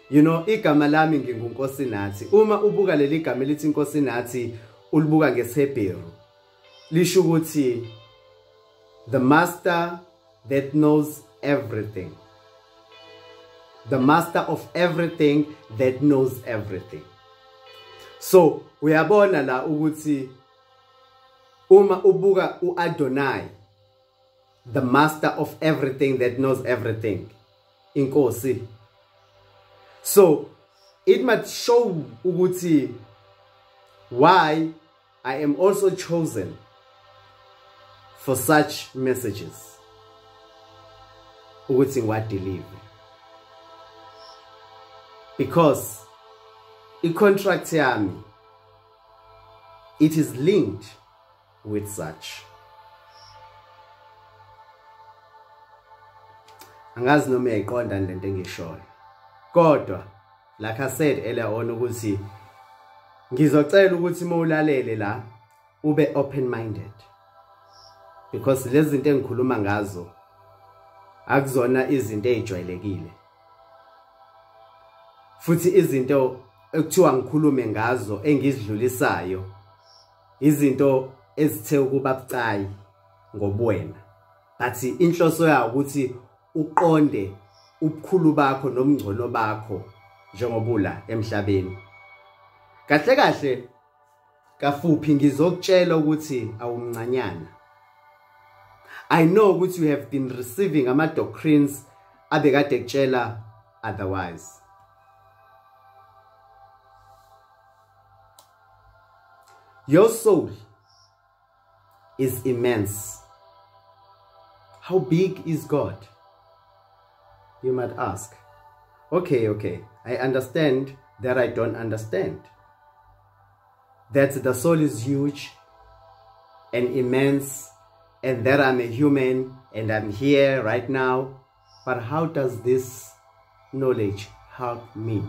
You know, igama lami ngingunkosi nathi. Uma ubuka leli gama elithi inkosi nathi, ulibuka ngeShebheru, lisho ukuthi the master that knows everything. The master of everything that knows everything. So uyabona la ukuthi uma ubuka uAdonai, the master of everything that knows everything, inkosi. So it might show ukuthi why I am also chosen for such messages, ukuthi ngiwadeliver. Because i-contract yami, it is linked with such. Angazi noma uyayiqonda lento engishoyo. Kodwa like I said earlier on ukuthi ngizocela ukuthi mawulalele la ube open minded, because lezi zinto engikhuluma ngazo akuzona izinto ezijwayelekile, futhi izinto ekuthiwa ngikhulume ngazo engizidlulisayo izinto ezithe ukuba bucayi ngobuwena, but inhloso yawo ukuthi uqonde ubukhulu bakho nomngcono bakho njengobula emhlabeni. Kahle kahle kafuphi ngizokutshela ukuthi awumncanyana. I know ukuthi you have been receiving ama doctrines abekade kutshela otherwise. Your soul is immense. How big is God? You might ask. Okay, I understand that I don't understand. That the soul is huge and immense, and that I'm a human and I'm here right now. But how does this knowledge help me?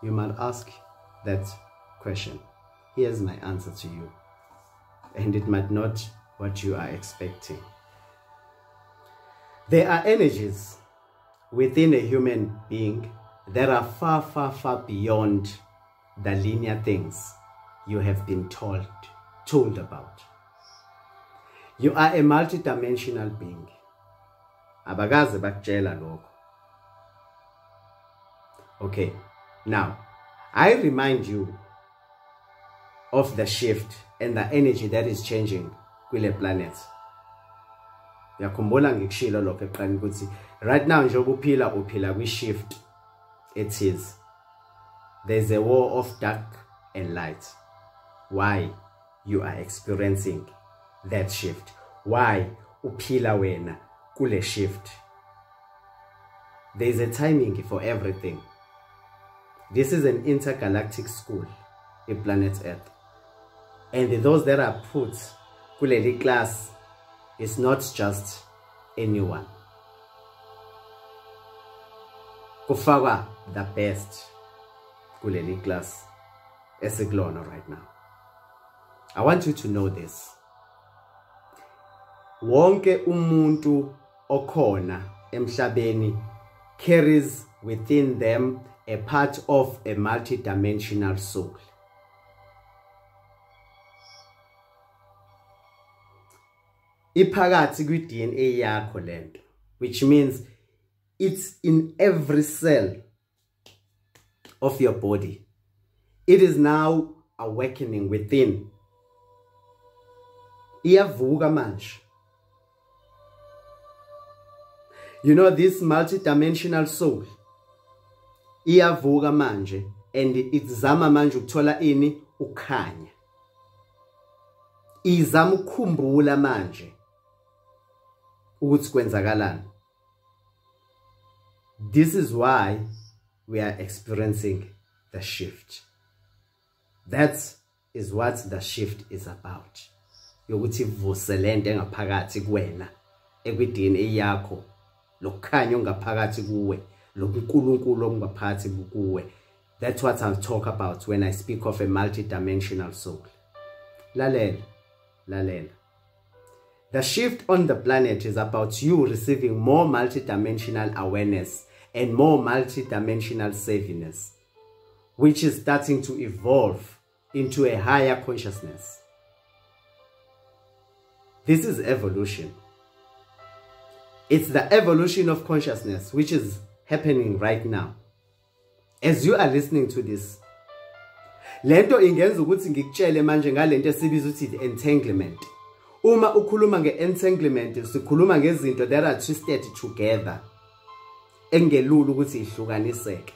You might ask that question. Here's my answer to you. And it might not what you are expecting. There are energies within a human being that are far, far, far beyond the linear things you have been told about. You are a multidimensional being. Abakaze bakutshela lokho. Okay, now I remind you of the shift and the energy that is changing kule planet. Yakhumbula ngikushilo lokho eqani ukuthi right now njengoba uphila kwi-shift it is. There's a war of dark and light. Why you are experiencing that shift? Why uphila wena kule shift? There's a timing for everything. This is an intergalactic school, a planet Earth. And those that are put kuleli class is not just anyone. Kufakwa the best kuleli class esikulona right now. I want you to know this. Wonke umuntu okhona emhlabeni carries within them a part of a multidimensional soul. Iphakathi kwi-DNA yakho lento, which means it's in every cell of your body. It is now awakening within. Iyavuka manje. You know, this multidimensional soul iyavuka manje and izama manje ukuthola ini ukhanya. Izama ukukhumbula manje ukuthi kwenzakalani. This is why we are experiencing the shift. That is what the shift is about. Yokuthi vuselente engaphakathi kuwena ekwi-DNA yakho lokukhanya ongaphakathi kuwe lokunkulunkulu ongaphakathi kuwe. That's what I'll talk about when I speak of a multidimensional soul. Lalela. The shift on the planet is about you receiving more multidimensional awareness and more multidimensional savviness, which is starting to evolve into a higher consciousness. This is evolution. It's the evolution of consciousness which is happening right now. As you are listening to this, lento ingenza ukuthi ngikutshele manje ngalento esibiza ukuthi the entanglement. Uma ukhuluma nge-entanglement, sikhuluma ngezinto that are twisted together. Engelulu ukuthi ihlukaniseke.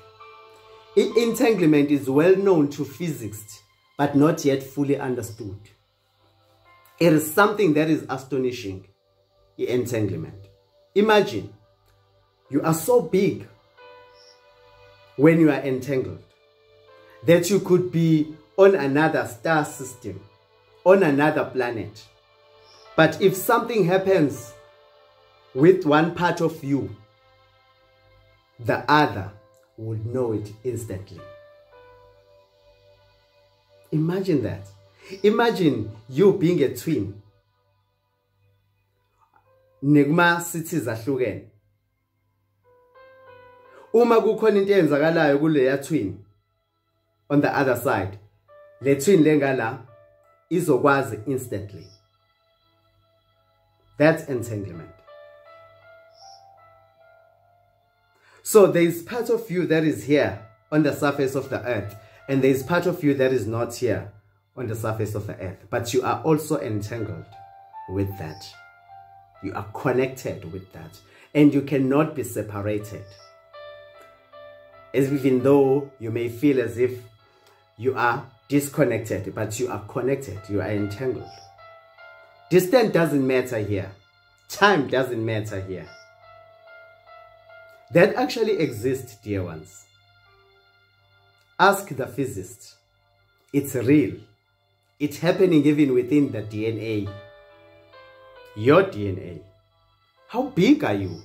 I-entanglement is well known to physicists, but not yet fully understood. It is something that is astonishing, the entanglement. Imagine, you are so big when you are entangled that you could be on another star system, on another planet. But if something happens with one part of you, the other would know it instantly. Imagine that. Imagine you being a twin. Negma cities ahlukene. Uma kukhona into eyenzakalayo kuleya twin on the other side, le twin lengala izokwazi instantly. That's entanglement. So there is part of you that is here on the surface of the earth, and there is part of you that is not here on the surface of the earth, but you are also entangled with that. You are connected with that, and you cannot be separated. Even though you may feel as if you are disconnected, but you are connected, you are entangled. Distance doesn't matter here. Time doesn't matter here. That actually exists, dear ones. Ask the physicist. It's real. It's happening even within the DNA. Your DNA. How big are you?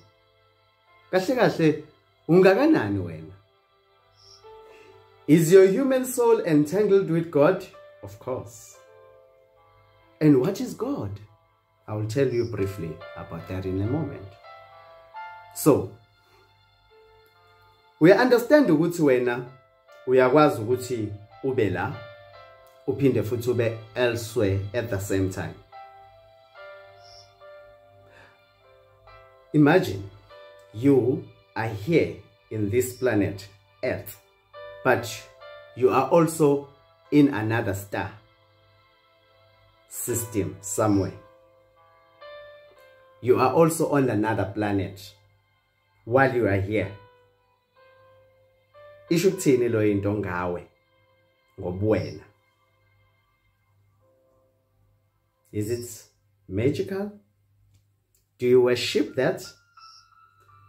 Kahle kahle, ungakanani wena? Is your human soul entangled with God? Of course. And what is God? I will tell you briefly about that in a moment. So, We understand ukuthi wena uyakwazi ukuthi ube la uphinde futhi ube elsewhere at the same time. Imagine you are here in this planet Earth, but you are also in another star system somewhere. You are also on another planet while you are here. Isho ukuthini lo into ngawe ngobuwena? Is it magical? Do you worship that?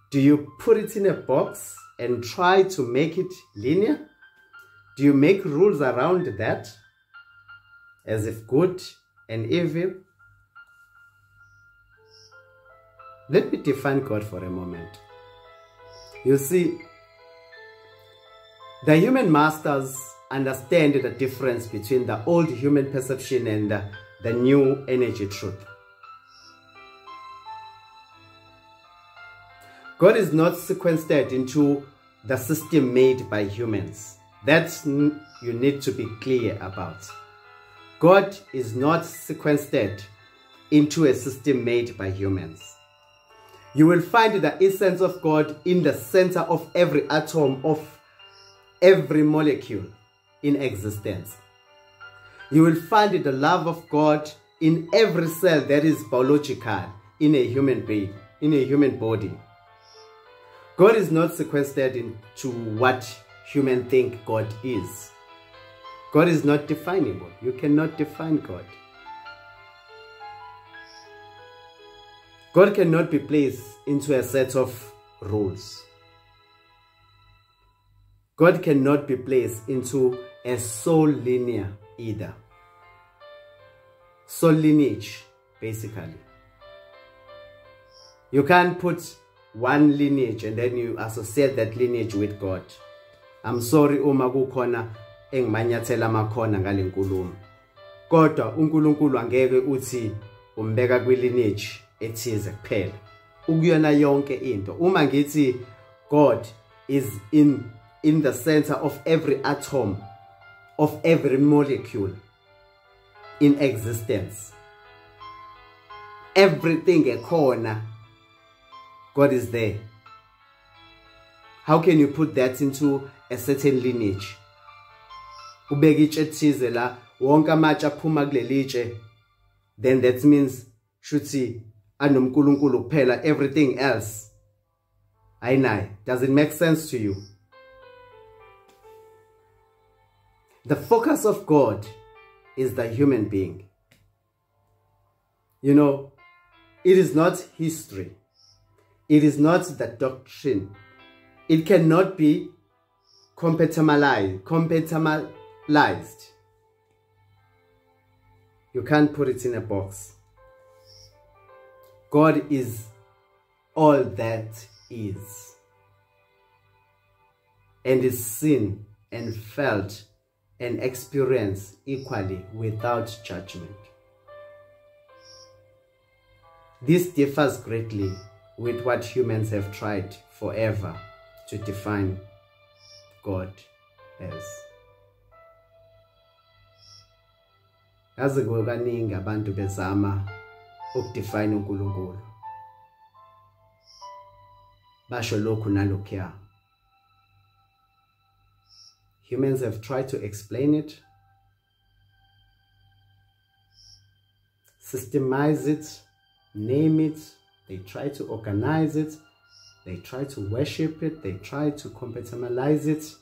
Do you put it in a box and try to make it linear? Do you make rules around that as if good and evil? Let me define God for a moment. You see, the human masters understand the difference between the old human perception and the new energy truth. God is not sequenced into the system made by humans. That you need to be clear about. God is not sequenced into a system made by humans. You will find the essence of God in the center of every atom of every molecule in existence. You will find the love of God in every cell that is biological in a human being, in a human body. God is not sequestered into what humans think God is. God is not definable. You cannot define God. God cannot be placed into a set of rules. God cannot be placed into a soul linear either. Soul lineage, basically. You can't put one lineage and then you associate that lineage with God. I'm sorry uma kukhona engimanyathela amakhona ngale nkulumo. Kodwa uNkulunkulu angeke uthi umbeka kwi-lineage ethize kuphela. Ukuyona yonke into. Uma ngithi God is in the center of every atom, of every molecule in existence. Everything ekhona, God is there. How can you put that into a certain lineage? Ubeka itshe ethize la wonke amatshe aphuma kuleli itshe, then that means shuthi anomkhulunkulu kuphela, everything else ayinayo. Does it make sense to you? The focus of God is the human being. You know, it is not history. It is not the doctrine. It cannot be compartmentalized. You can't put it in a box. God is all that is, and is seen and felt and experienced equally without judgment. This differs greatly with what humans have tried forever to define God as. Yazi kaningi abantu bezama ukudefine uNkulunkulu. Basho lokhu nalokhuya. Humans have tried to explain it, systemize it, name it. They try to organize it. They try to worship it. They try to compartmentalize it.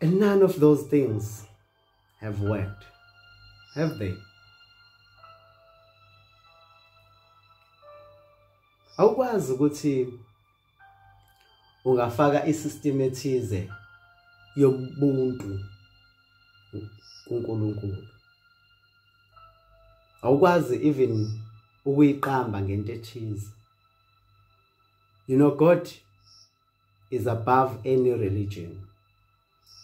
And none of those things have worked, have they? Awukwazi ukuthi ungafaka isystem ethize yobuntu kuNkulunkulu. Awukwazi even ukuyiqamba ngento ethize. You know, God is above any religion.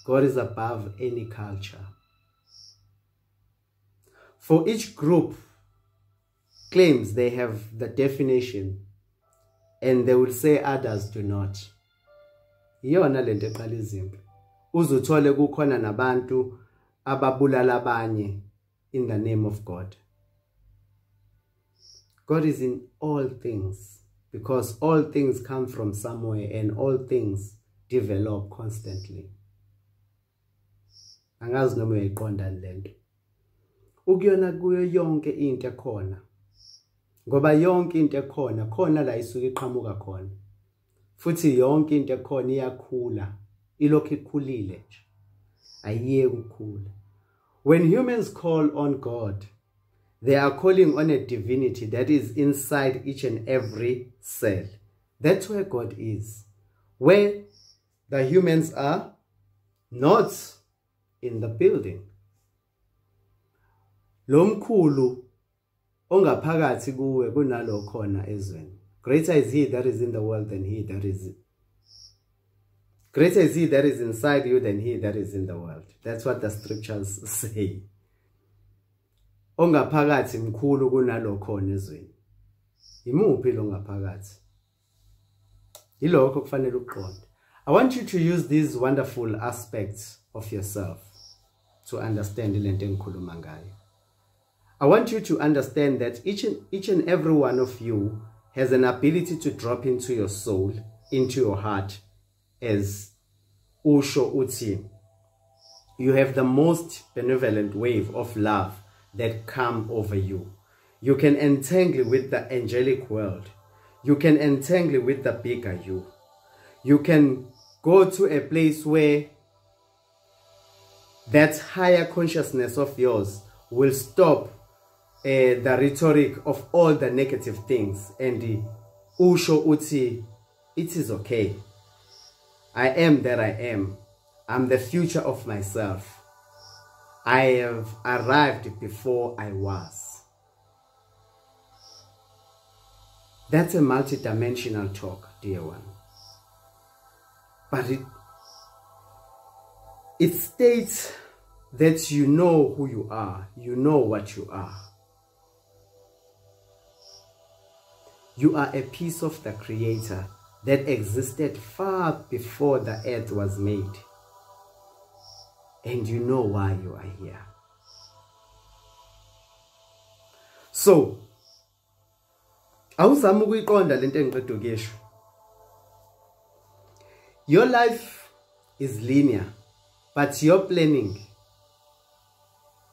God is above any culture. For each group claims they have the definition and they will say others do not. Iyona lento eqala izimpi. Uzuthole kukhona nabantu ababulala abanye in the name of God. God is in all things because all things come from somewhere and all things develop constantly. Angazi noma uyayiqonda lento. Ukuyona kuyo yonke into ekhona. Ngoba yonke into ekhona khona la isuke iqhamuka khona. Futhi yonke into ekhona iyakhula, ilokhu ikhulile nje. Ayiyeke ukukhula. When humans call on God, they are calling on a divinity that is inside each and every cell. That's where God is. Where the humans are not in the building. Lo mkhulu ongaphakathi kuwe kunalo khona ezweni. Greater is he that is in the world than he that is. Greater is he that is inside you than he that is in the world. That's what the scriptures say. Ongaphakathi mkhulu kunalo khona ezweni. Imuphi lo ngaphakathi? Ilokho kufanele ukuqonda. I want you to use these wonderful aspects of yourself to understand lento engikhuluma ngayo. I want you to understand that each and every one of you has an ability to drop into your soul, into your heart, as usho uthi. You have the most benevolent wave of love that come over you. You can entangle with the angelic world. You can entangle with the bigger you. You can go to a place where that higher consciousness of yours will stop the rhetoric of all the negative things and usho uthi, it is okay. I am that I am. I'm the future of myself. I have arrived before I was. That's a multidimensional talk, dear one. But it states that you know who you are. You know what you are. You are a piece of the Creator that existed far before the earth was made. And you know why you are here. So, awuzama ukuyiqonda lento engiqeda ukuyisho. Your life is linear, but your planning,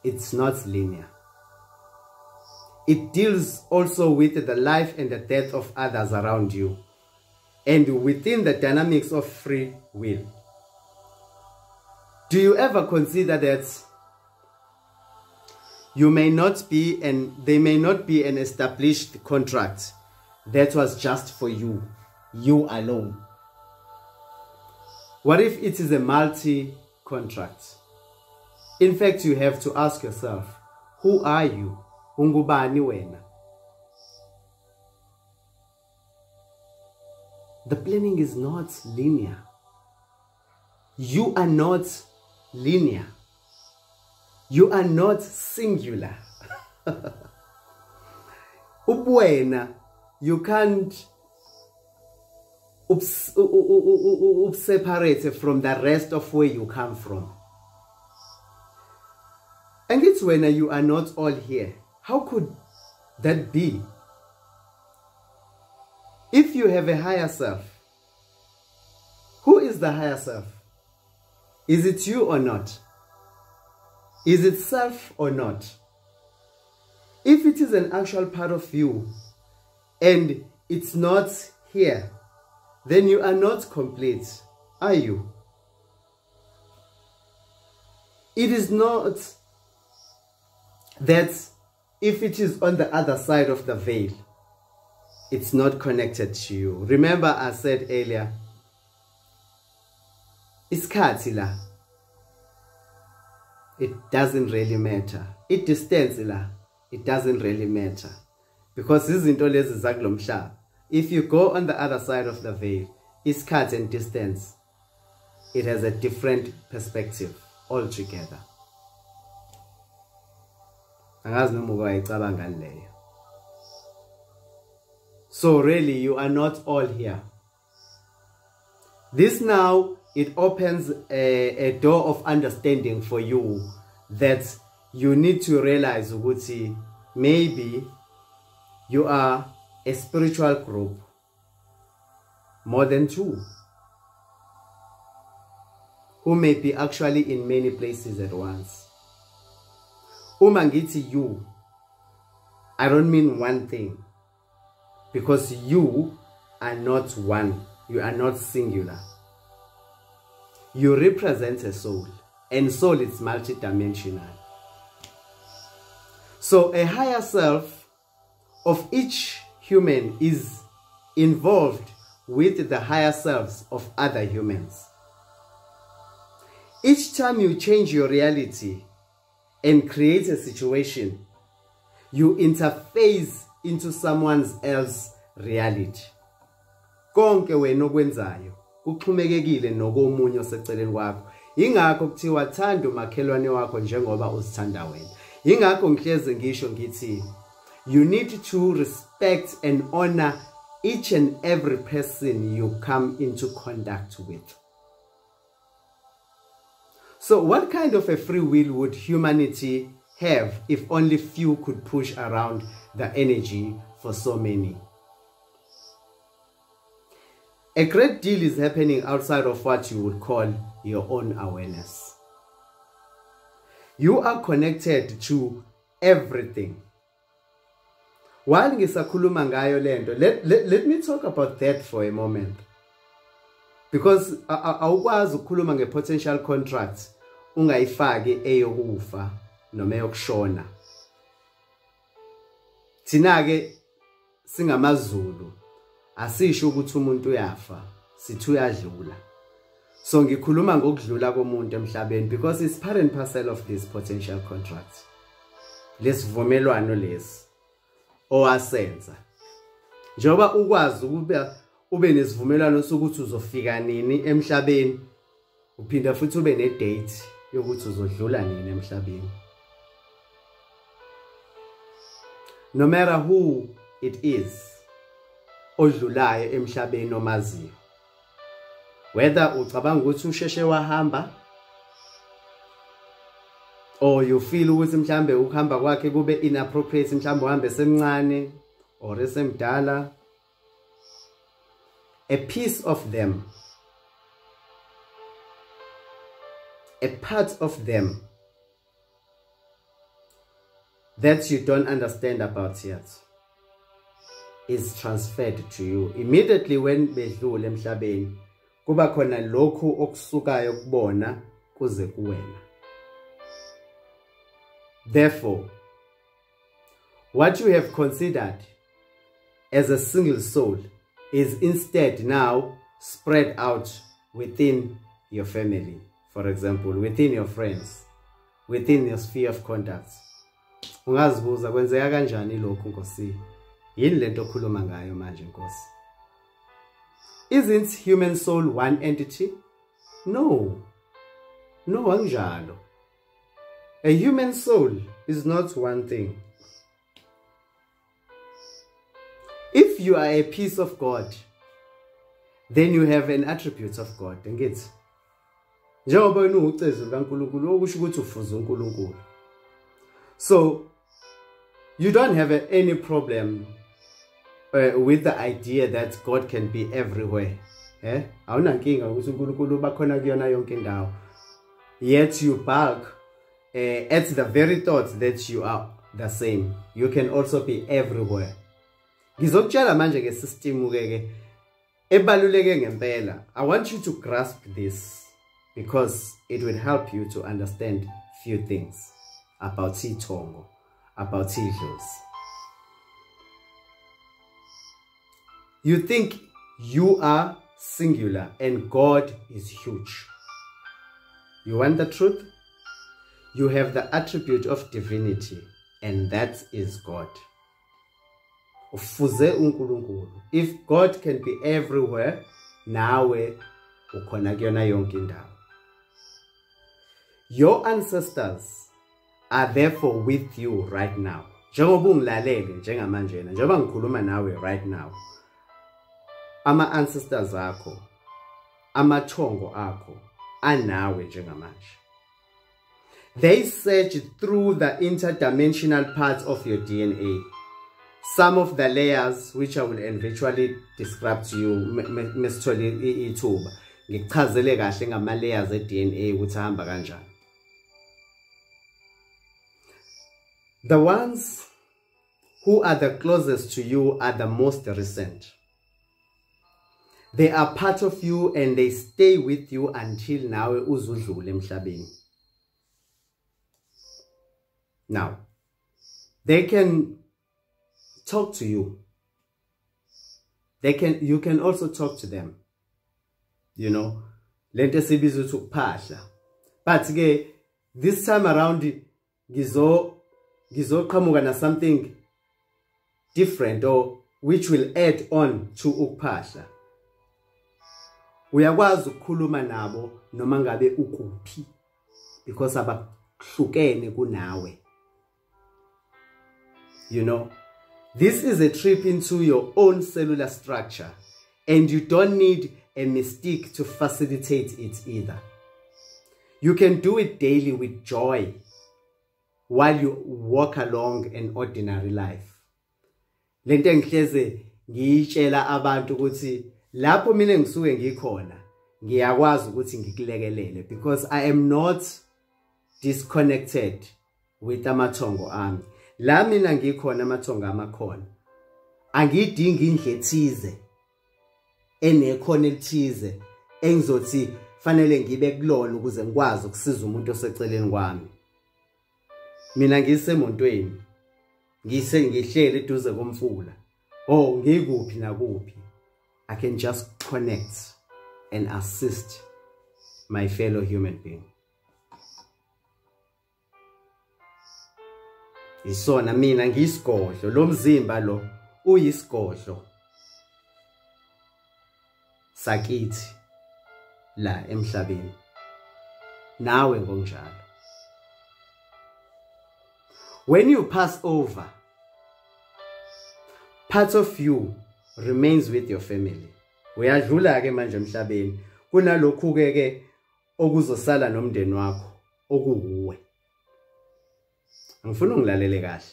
it's not linear. It deals also with the life and the death of others around you, and within the dynamics of free will. Do you ever consider that you may not be, and there may not be an established contract that was just for you, you alone? What if it is a multi-contract? In fact, you have to ask yourself, who are you? Ungubani wena? The planning is not linear. You are not linear. You are not singular. Ubwena, you can't separate from the rest of where you come from. And it's when you are not all here. How could that be? If you have a higher self, who is the higher self? Is it you or not? Is it self or not? If it is an actual part of you and it's not here, then you are not complete, are you? It is not that if it is on the other side of the veil, it's not connected to you. Remember I said earlier, isikhathi la, it doesn't really matter. It distance la, it doesn't really matter. Because izinto lezi zakulomhlaba, if you go on the other side of the veil, isikhathi and distance, it has a different perspective altogether. Angazi noma uyayicabanga leyo. So really, you are not all here. This now, it opens a door of understanding for you that you need to realize, ukuthi, maybe you are a spiritual group, more than two, who may be actually in many places at once. Uma ngithi you, I don't mean one thing, because you are not one, you are not singular. You represent a soul, and soul is multidimensional. So a higher self of each human is involved with the higher selves of other humans. Each time you change your reality and create a situation, you interface into someone else's reality. Konke wena okwenzayo kuxhumekekile nokomunye oseceleni kwakho. Ingakho kuthiwa thanda umakhelwane wakho njengoba uzithanda wena. Ingakho ngihleze ngisho ngithi you need to respect and honor each and every person you come into contact with. So what kind of a free will would humanity have if only few could push around the energy for so many? A great deal is happening outside of what you would call your own awareness. You are connected to everything. While ngisakhuluma ngayo lento, let me talk about that for a moment. Because awukwazi ukukhuluma nge-potential contract ungayifaki eyokufa noma eyokushona. Thina-ke singamaZulu asisho ukuthi umuntu uyafa, sithi uyadlula. So ngikhuluma ngokudlula komuntu emhlabeni because it's part and parcel of this potential contract. Lesivumelwano lesi owasenza. Njengoba ukwazi ukuba ube nesivumelwano sokuthi uzofika nini emhlabeni, uphinda futhi ube ne-date yokuthi uzodlula nini emhlabeni. No matter who it is odlulayo emhlabeni omaziyo, whether ucabanga ukuthi usheshe wahamba or you feel ukuthi mhlambe ukuhamba kwakhe kube inappropriate, mhlambe uhambe semncane or esemdala, a piece of them, a part of them that you don't understand about yet is transferred to you. Immediately when bedlule emhlabeni, kuba khona lokhu okusukayo kubona kuze kuwena. Therefore, what you have considered as a single soul is instead now spread out within your family, for example, within your friends, within your sphere of contacts. Ungazibuza kwenzeka kanjani lokhu Nkosi? Yini lento okhuluma ngayo manje Nkosi? Isn't human soul one entity? No. No, anjalo. A human soul is not one thing. If you are a piece of God, then you have an attribute of God. Ngithi njengoba wena ucezu kaNkulunkulu okusho ukuthi ufuza uNkulunkulu. So you don't have any problem with the idea that God can be everywhere. Awunankinga ukuthi uNkulunkulu bakhona kuyona yonke indawo. Yet you balk at the very thought that you are the same. You can also be everywhere. Ngizokutshela manje ngesystem ke ebaluleke ngempela. I want you to grasp this because it will help you to understand few things about Tongo, about idlozi. You think you are singular and God is huge. You want the truth? You have the attribute of divinity, and that is God. Ufuze uNkulunkulu. If God can be everywhere, nawe ukhona kuyona yonke indawo. Your ancestors are therefore with you right now. njengoba ungilalele njengamanje njengoba ngikhuluma nawe right now, ama ancestors akho, amathongo akho anawe njengamanje. They search through the interdimensional parts of your DNA. Some of the layers which I will eventually describe to you, mesithole ithuba ngikuchazele kahle ngama layers e-DNA ukuthi ahamba kanjani. The ones who are the closest to you are the most recent. They are part of you and they stay with you until nawe uzudlule emhlabeni. Now, they can talk to you. You can also talk to them. You know, lento esibiza ukuthi ukuphahla. But ke this time around gizoqhamuka na something different or which will add on to ukuphahla. Uyakwazi ukukhuluma nabo noma ngabe ukuphi because abahlukene kunawe. You know, this is a trip into your own cellular structure and you don't need a mystique to facilitate it either. You can do it daily with joy while you walk along an ordinary life. Lento engihleze ngiyitshela abantu ukuthi lapho mina ngisuke ngikhona ngiyakwazi ukuthi ngikulekelele because I am not disconnected with amathongo ami. La mina ngikhona amathongo amakhona. Angidingi indle ethize enekhono elithize engizothi fanele ngibe kulona ukuze ngikwazi ukusiza umuntu oseceleni kwami. Mina ngisemontweni ngihlele eduze komfula. Oh, ngikuphi nakuphi. I can just connect and assist my fellow human being. Isona mina ngiyisigodlo lo mzimba lo uyisigodlo sakithi la emhlabeni. Nawe ngonjalo. When you pass over, part of you remains with your family. Uyadlula ke manje emhlabeni kunalokhu ke okuzosala nomndeni wakho okuwe. Ngifuna ungilalele kahle.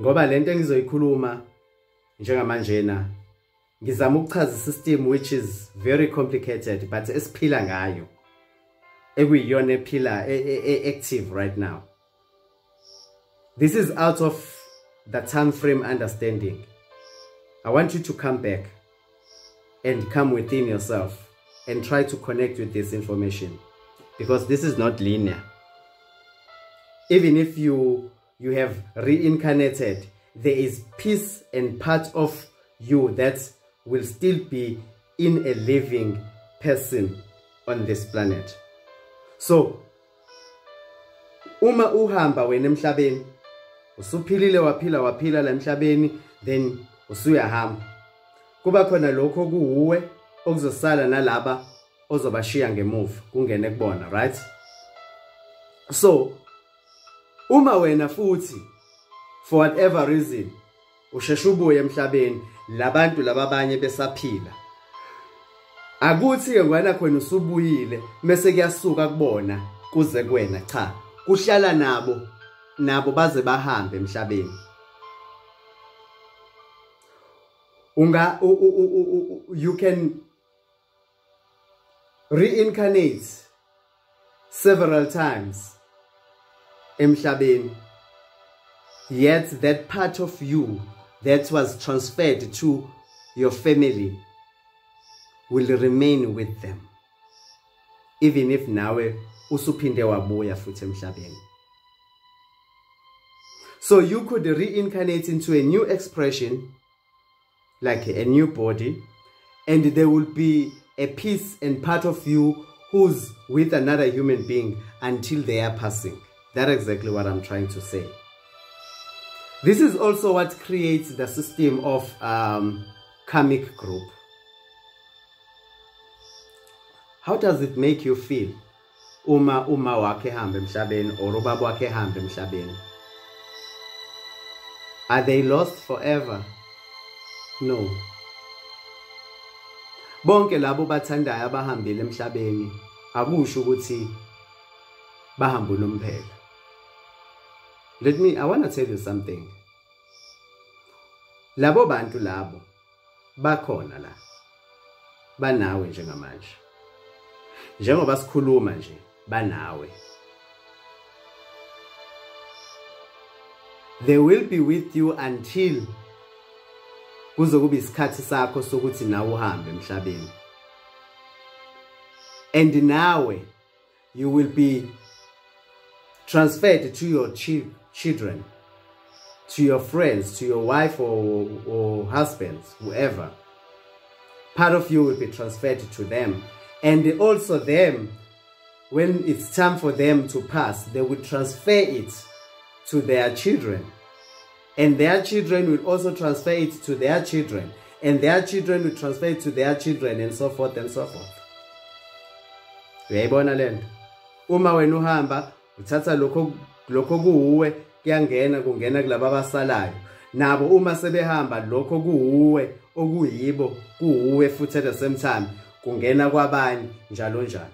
Ngoba lento engizoyikhuluma njengamanje na ngizama ukuchaza system which is very complicated but esiphila ngayo. Ekuyiyona ephila active right now. This is out of the time frame understanding. I want you to come back and come within yourself and try to connect with this information because this is not linear. Even if you have reincarnated, there is piece and part of you that will still be in a living person on this planet. So, uma uhamba wena emhlabeni, usuphilile waphila la emhlabeni, then usuyahamba. Kuba khona lokho kuwe okuzosala nalaba ozobashiya ngemuva kungene kubona, right? So, uma wena futhi for whatever reason usheshe ubuye emhlabeni labantu lababanye besaphila, akuthi ke ngwana khona usubuyile bese kuyasuka kubona kuze kuwena, cha, kuhlala nabo baze bahambe emhlabeni. You can reincarnate several times emhlabeni, yet that part of you that was transferred to your family will remain with them, even if nawe usuphinde wabuya futhi emhlabeni. So you could reincarnate into a new expression, like a new body, and there will be a piece and part of you who's with another human being until they are passing. That's exactly what I'm trying to say. This is also what creates the system of karmic group. How does it make you feel? Uma wakhe hamba emhlabeni or ubaba wakhe hamba emhlabeni. Are they lost forever? No. Bonke labo bathandayo abahambile emhlabeni akusho ukuthi bahamba unomphela. I want to tell you something. Labo bantu labo bakhona la. Banawe njengamanje. Njengoba sikhuluma nje banawe. They will be with you until kuzokuba isikhathi sakho sokuthi nawe uhambe emhlabeni. And nawe you will be transferred to your children, to your friends, to your wife or husbands, whoever. Part of you will be transferred to them. And also them, when it's time for them to pass, they will transfer it to their children. And their children will also transfer it to their children. And their children will transfer it to their children, and so forth and so forth. Uyayibona lento? Uma wena uhamba, uthatha lokho kuwe kungena kulabo abasalayo. Nabo uma sebehamba lokho kuwe okuyibo kuwe futhi at the same time kungena kwabanye njalo njalo.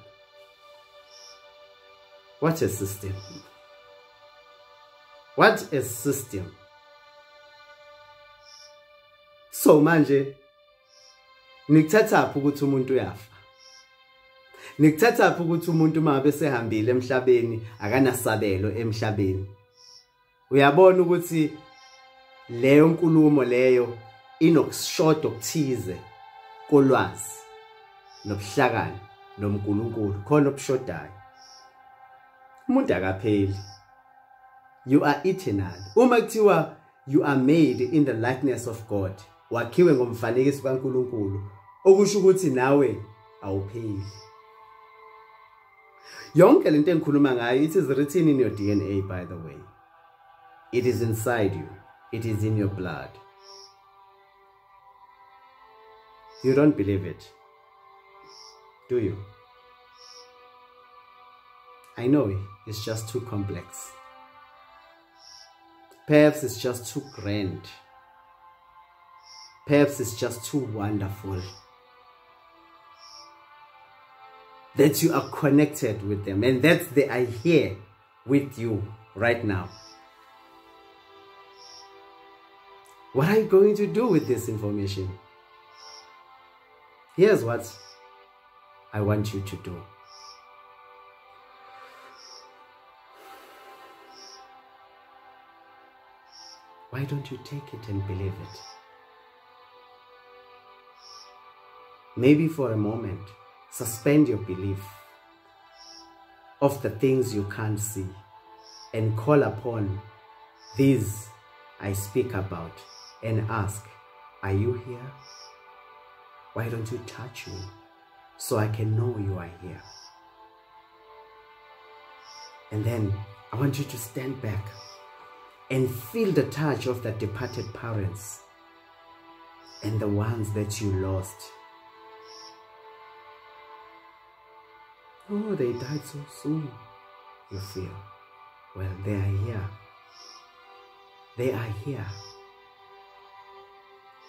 What a system. What a system. So manje nikuthathaphi ukuthi umuntu uyafa? Nikuthathaphi ukuthi umuntu uma besehambile emhlabeni akanasabelo emhlabeni? Uyabona ukuthi leyo nkulumo leyo inokushoda okuthize kolwazi nobuhlakani nomkhulu khona obushodayo. Umuntu akapheli. You are eternal. Uma kuthiwa you are made in the likeness of God, wakhiwe ngomfanekiso kaNkulunkulu, okusho ukuthi nawe awupheli. Yonke lento engikhuluma ngayo, it is written in your DNA, by the way. It is inside you. It is in your blood. You don't believe it, do you? I know it's just too complex. Perhaps it's just too grand. Perhaps it's just too wonderful that you are connected with them, and that they are here with you right now. What are you going to do with this information? Here's what I want you to do. Why don't you take it and believe it? Maybe for a moment, suspend your belief of the things you can't see and call upon these I speak about and ask, are you here? Why don't you touch me so I can know you are here? And then I want you to stand back and feel the touch of the departed parents and the ones that you lost. Oh, they died so soon. You feel, well, they are here. They are here.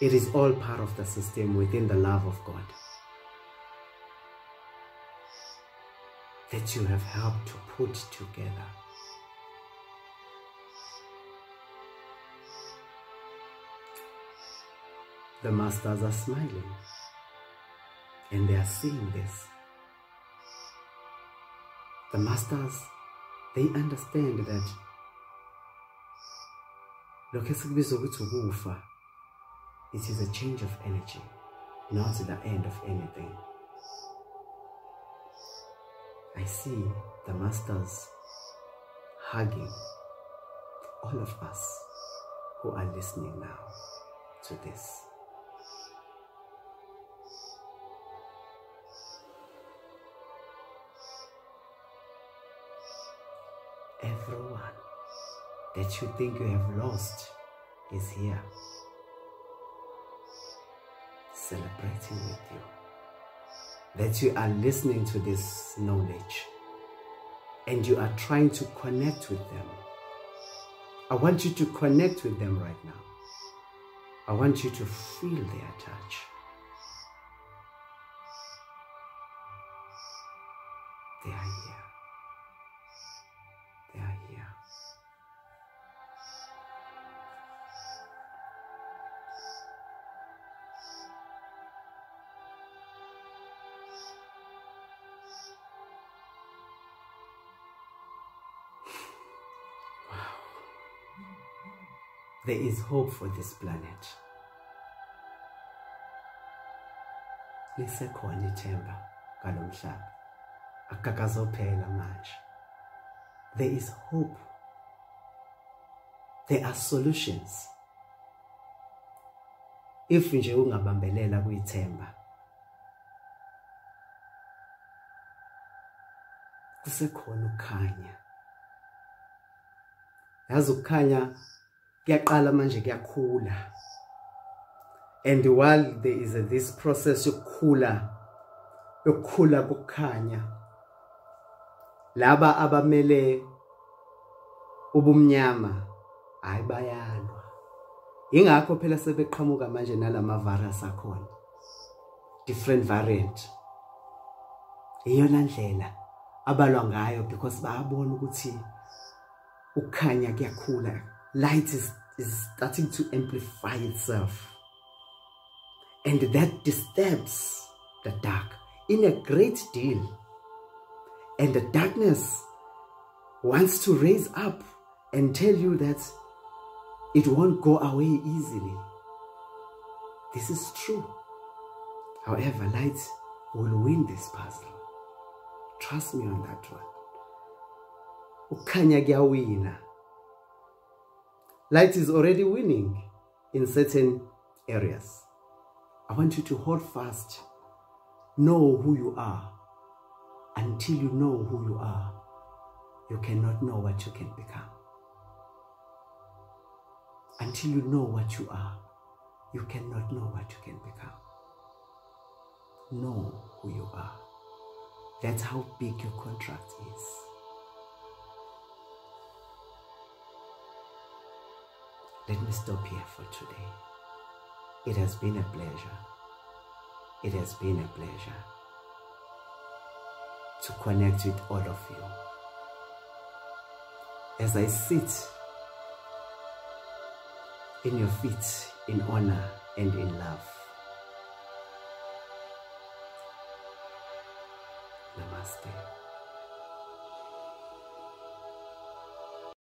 It is all part of the system within the love of God that you have helped to put together. The masters are smiling and they are seeing this. The masters, they understand that it is a change of energy, not the end of anything. I see the masters hugging all of us who are listening now to this. Everyone that you think you have lost is here, celebrating with you. That you are listening to this knowledge and you are trying to connect with them I want you to connect with them right now. I want you to feel their touch. They are here. They are here. There is hope for this planet. Lisekhona ithemba kulomhlaba. Akakazophela manje. There is hope. There are solutions. If nje ungabambelela kuyithemba, kusekhona ukukhanya. Yazi ukukhanya kuyaqala manje kuyakhula. And while there is this process yokukhula kokukhanya, laba abamele ubumnyama ayibayalwa. Ingakho phela sebeqhamuka manje nalama virus akhona. Different variant. Iyona ndlela abalwa ngayo because bayabona ukuthi ukukhanya kuyakhula. Light is starting to amplify itself. And that disturbs the dark in a great deal. And the darkness wants to raise up and tell you that it won't go away easily. This is true. However, light will win this puzzle. Trust me on that one. Ukukhanya kuyawina. Light is already winning in certain areas. I want you to hold fast. Know who you are. Until you know who you are, you cannot know what you can become. Until you know what you are, you cannot know what you can become. Know who you are. That's how big your contract is. Let me stop here for today. It has been a pleasure. It has been a pleasure to connect with all of you. As I sit in your feet in honor and in love. Namaste.